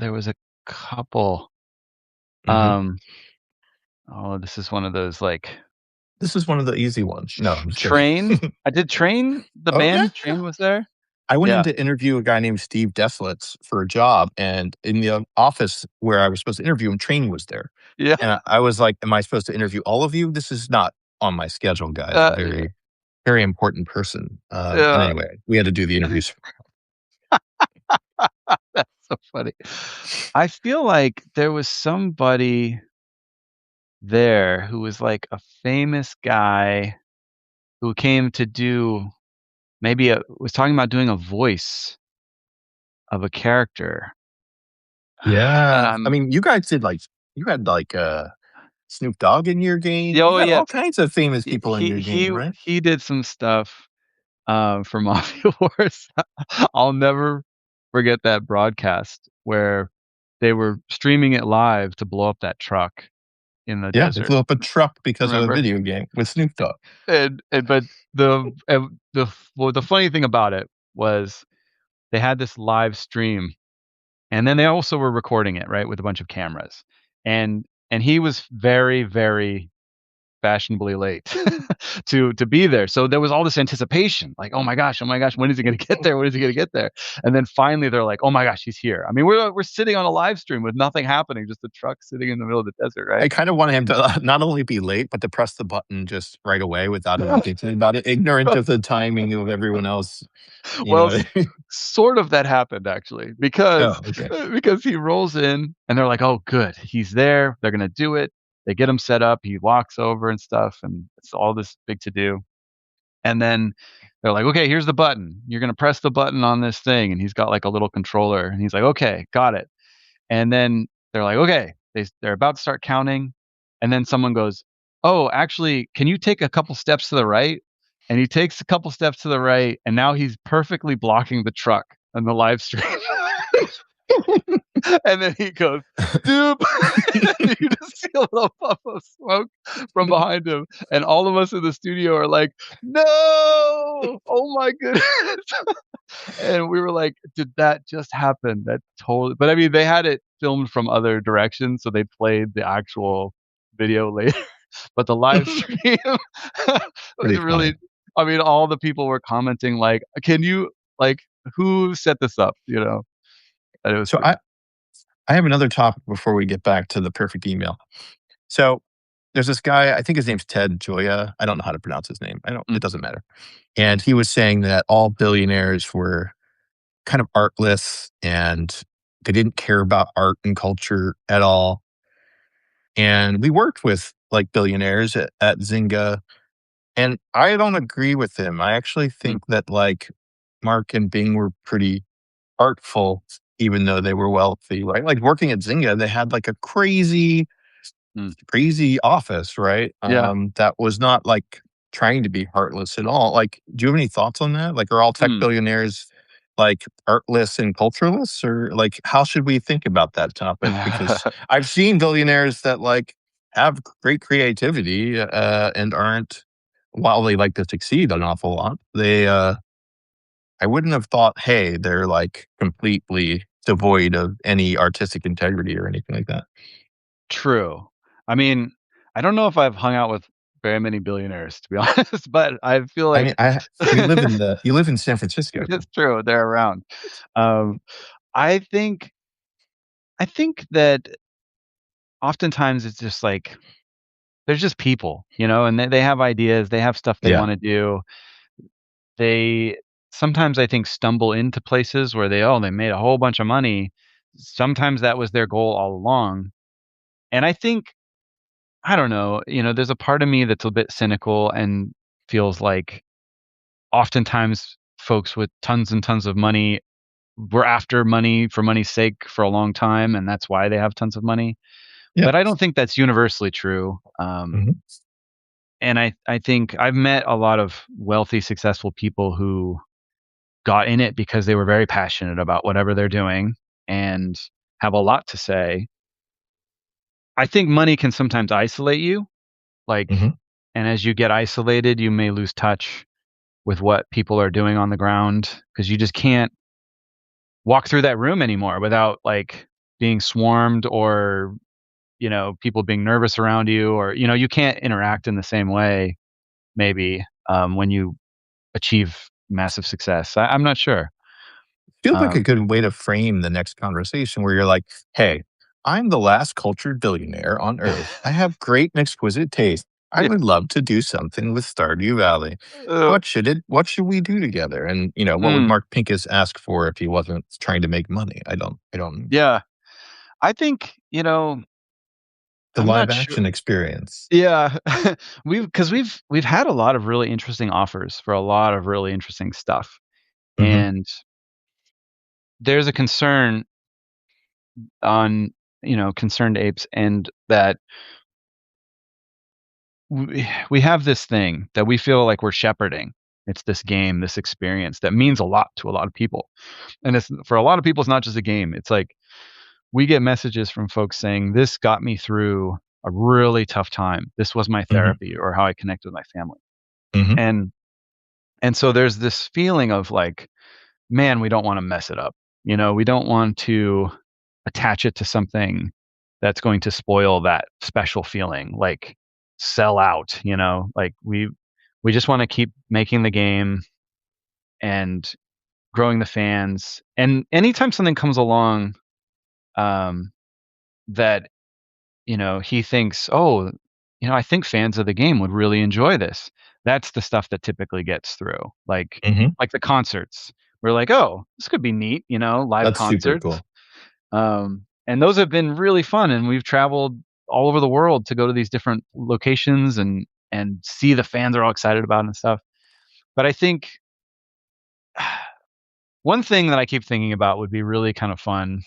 there was a couple.
Mhm.
Um, this is one of those like
This is one of the easy ones. No, I'm just
Train.
kidding.
I did Train. The
Oh, yeah,
band
yeah.
Train was there.
I went in
Yeah.
to interview a guy named Steve Deslitz for a job, and in the office where I was supposed to interview him, Train was there.
Yeah.
And I was like, "Am I supposed to interview all of you? This is not on my schedule, guys." A
Yeah.
very, very important person. And
Yeah.
anyway, we had to do the interviews.
That's so funny. I feel like there was somebody there who was like a famous guy who came to do maybe was talking about doing a voice of a character. And
Yeah. I
I'm
mean, you guys did like you had like, Snoop Dogg in your game.
yeah,
You
oh
had
yeah,
all kinds of famous
he
people in
he
your game,
he
right?
he did some stuff for Mafia Wars. I'll never forget that broadcast where they were streaming it live to blow up that truck in the
Yeah, they
desert.
blew up a truck because of a
Remember?
video game with Snoop Dogg.
And but the funny thing about it was they had this live stream, and then they also were recording it, right, with a bunch of cameras. And he was very, very fashionably late to be there. So there was all this anticipation, like, oh my gosh, when is he gonna get there? When is he gonna get there? And then finally they're like, oh my gosh, he's here. I mean, we're sitting on a live stream with nothing happening, just a truck sitting in the middle of the desert,
I
right?
kinda wanted him to not only be late, but to press the button just right away without even thinking about it, ignorant of the timing of everyone else, you
Well,
know?
sort of that happened actually
Oh,
because
okay.
because he rolls in and they're like, "Oh, good, he's there. They're gonna do it." They get him set up. He walks over and stuff, and it's all this big to do. And then they're like, "Okay, here's the button. You're gonna press the button on this thing." And he's got like a little controller, and he's like, "Okay, got it." And then they're like, "Okay." They're about to start counting, and then someone goes, "Oh, actually, can you take a couple steps to the right?" And he takes a couple steps to the right, and now he's perfectly blocking the truck on the live stream. And then he goes, "Doop." You just see a little puff of smoke from behind him, and all of us in the studio are like, "No! Oh my goodness." And we were like, "Did that just happen?" That totally but I mean, they had it filmed from other directions, so they played the actual video later, but the live stream was
Pretty
really
funny.
I mean, all the people were commenting like, "Can you like, who set this up?" And it was
So
pretty
I have another topic before we get back to the perfect email. So, there's this guy, I think his name's Ted Gioia. I don't know how to pronounce his name. I don't
mm,
it doesn't matter. And he was saying that all billionaires were kind of artless and they didn't care about art and culture at all. And we worked with like billionaires at Zynga, and I don't agree with him. I actually
mm,
think that like Mark and Bing were pretty artful, even though they were wealthy, right? Like working at Zynga, they had like a
mm.
crazy office, right?
Yeah.
That was not like trying to be heartless at all. Like, do you have any thoughts on that? Like, are all tech
Mm.
billionaires like artless and cultureless, or like how should we think about that topic? Because I've seen billionaires that like have great creativity and aren't while they like to succeed an awful lot. I wouldn't have thought, hey, they're like completely devoid of any artistic integrity or anything like that.
True. I mean, I don't know if I've hung out with very many billionaires, to be honest, but I feel
I
like
mean, you live in San Francisco.
it's true, they're around. Um, I think I think that oftentimes it's just like they're just people, and they have ideas, they have stuff they
Yeah.
wanna do. They sometimes I think stumble into places where they made a whole bunch of money. Sometimes that was their goal all along. And I think I don't know, there's a part of me that's a bit cynical and feels like oftentimes folks with tons and tons of money were after money for money's sake for a long time, and that's why they have tons of money.
Yeah.
But I don't think that's universally true.
Mhm.
And I think I've met a lot of wealthy, successful people who got in it because they were very passionate about whatever they're doing and have a lot to say. I think money can sometimes isolate you, like,
Mhm.
and as you get isolated, you may lose touch with what people are doing on the ground because you just can't walk through that room anymore without like being swarmed or people being nervous around you, or you can't interact in the same way maybe when you achieve massive success. I'm not sure.
Feels like a
um,
good way to frame the next conversation where you're like, "Hey, I'm the last cultured billionaire on Earth. I have great and exquisite taste. I
yeah,
would love to do something with Stardew Valley.
uh,
What should we do together?" And, what would
mm,
Mark Pincus ask for if he wasn't trying to make money? I don't
yeah, I think
the
I'm
live
not sure.
action experience.
Yeah, we've had a lot of really interesting offers for a lot of really interesting stuff,
Mhm,
and there's a concern on concerned apes, and that we have this thing that we feel like we're shepherding. It's this game, this experience that means a lot to a lot of people, and it's for a lot of people. It's not just a game. It's like we get messages from folks saying, "This got me through a really tough time. This was my
mhm,
therapy, or how I connected with my family."
mhm,
And so there's this feeling of like, man, we don't want to mess it up. We don't want to attach it to something that's going to spoil that special feeling, like sell out, like we just want to keep making the game and growing the fans. And anytime something comes along um that he thinks, oh, I think fans of the game would really enjoy this. That's the stuff that typically gets through.
mhm.
Like the concerts. We're like, oh, this could be neat, live
That's super
concerts.
cool.
And those have been really fun, and we've traveled all over the world to go to these different locations and see the fans are all excited about and stuff. But I think one thing that I keep thinking about would be really kind of fun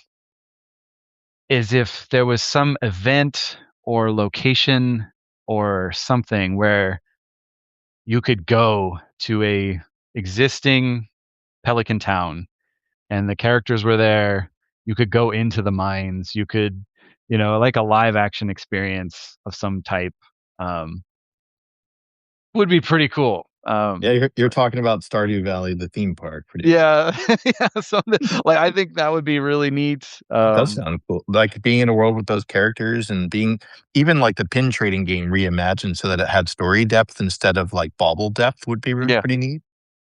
is if there was some event or location or something where you could go to a existing pelican town and the characters were there. You could go into the mines. You could, like a live action experience of some type, um, would be pretty cool.
Yeah, you're talking about Stardew Valley, the theme park, pretty much.
Yeah, yeah, something like I think that would be really neat.
It does sound cool. Like, being in a world with those characters and being even, like, the pin trading game reimagined so that it had story depth instead of, like, bauble depth would be
Yeah,
pretty neat,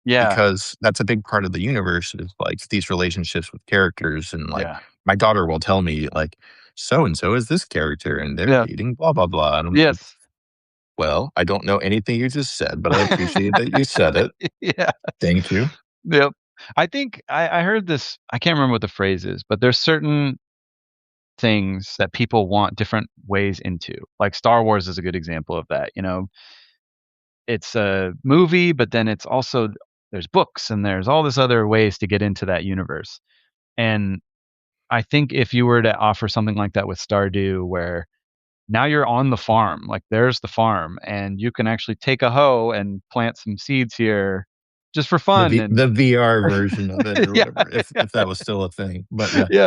yeah,
because that's a big part of the universe is, like, these relationships with characters, and, like,
yeah,
my daughter will tell me, like, "So and so is this character, and they're
yeah,
dating blah, blah, blah," and I'm like,
yes,
"Well, I don't know anything you just said, but I appreciate that you said it.
yeah,
Thank you."
yep. I think I heard this. I can't remember what the phrase is, but there's certain things that people want different ways into. Like Star Wars is a good example of that. It's a movie, but then it's also there's books and there's all this other ways to get into that universe. And I think if you were to offer something like that with Stardew, where now you're on the farm, like there's the farm, and you can actually take a hoe and plant some seeds here just for fun. And
The VR version of it or
yeah,
whatever, if that was still a thing, but yeah.
yeah.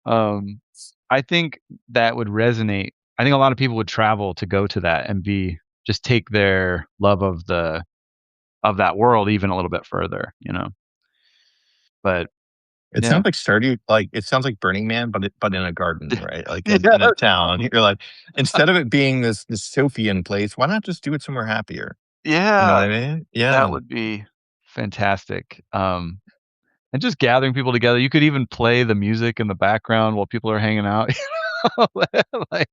Um, I think that would resonate. I think a lot of people would travel to go to that and be just take their love of that world even a little bit further. But
It
yeah.
sounds like Stardew, like, it sounds like Burning Man, but in a garden, right? Like, in a
Yeah,
town. You're like, instead of it being this dystopian place, why not just do it somewhere happier? You know what
yeah,
I mean?
that
Yeah.
would be fantastic. And just gathering people together. You could even play the music in the background while people are hanging out. Like,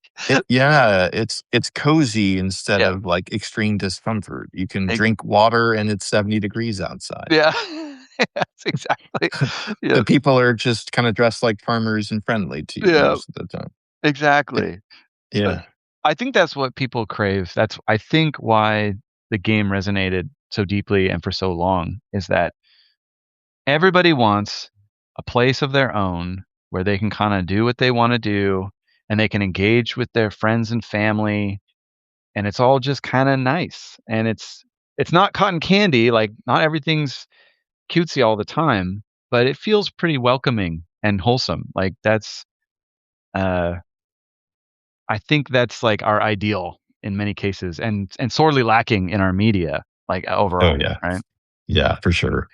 It's cozy instead
yeah,
of, like, extreme discomfort. You can
ex
drink water and it's 70 degrees outside.
yeah. Yes, exactly.
The
Yes.
people are just kinda dressed like farmers and friendly to you
Yeah,
most of the time. It
exactly. But
Yeah.
I think that's what people crave. That's I think why the game resonated so deeply and for so long is that everybody wants a place of their own where they can kinda do what they wanna do, and they can engage with their friends and family, and it's all just kinda nice, and it's not cotton candy, like, not everything's cutesy all the time, but it feels pretty welcoming and wholesome. Like, that's, uh I think that's like our ideal in many cases, and sorely lacking in our media, like
Oh
overall,
yeah,
right?
yeah, for sure.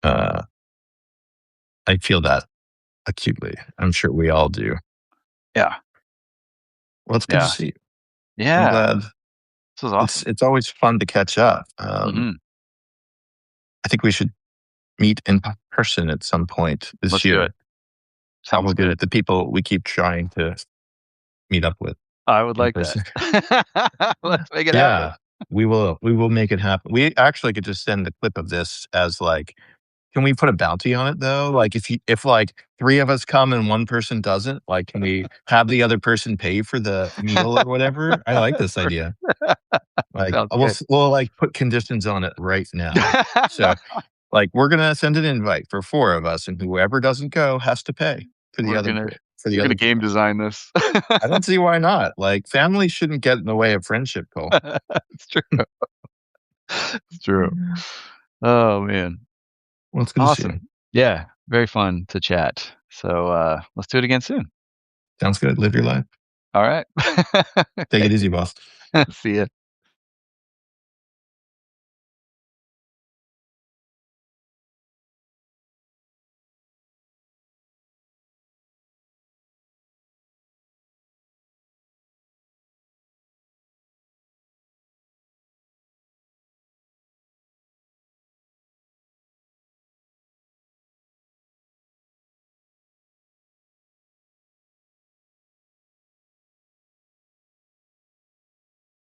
Uh, I feel that acutely. I'm sure we all do.
Yeah,
Well, it's good to
yeah,
see you. I'm
yeah.
glad.
This was
It's
awesome.
it's always fun to catch up.
Hmm.
I think we should meet in person at some point this
Let's do it.
year.
Sounds
Probably
good.
the people we keep trying to meet up with
I would
in
like that.
person.
Let's make it happen.
Yeah, we will. We will make it happen. We actually could just send the clip of this as like, can we put a bounty on it though? Like if like three of us come and one person doesn't, like can we have the other person pay for the meal or whatever? I like this idea. Like
Sounds good.
we'll like put conditions on it right now. So like we're gonna send an invite for four of us, and whoever doesn't go has to pay for the
we're
other
gonna
for the
we're gonna
other
game
people.
design this.
I don't see why not. Like family shouldn't get in the way of friendship, Cole.
It's true. It's true. Oh man.
Well, it's good to see you.
Awesome. Yeah, very fun to chat. So let's do it again soon.
Sounds good. Live your life.
All right.
Take
Okay.
it easy, boss.
See ya.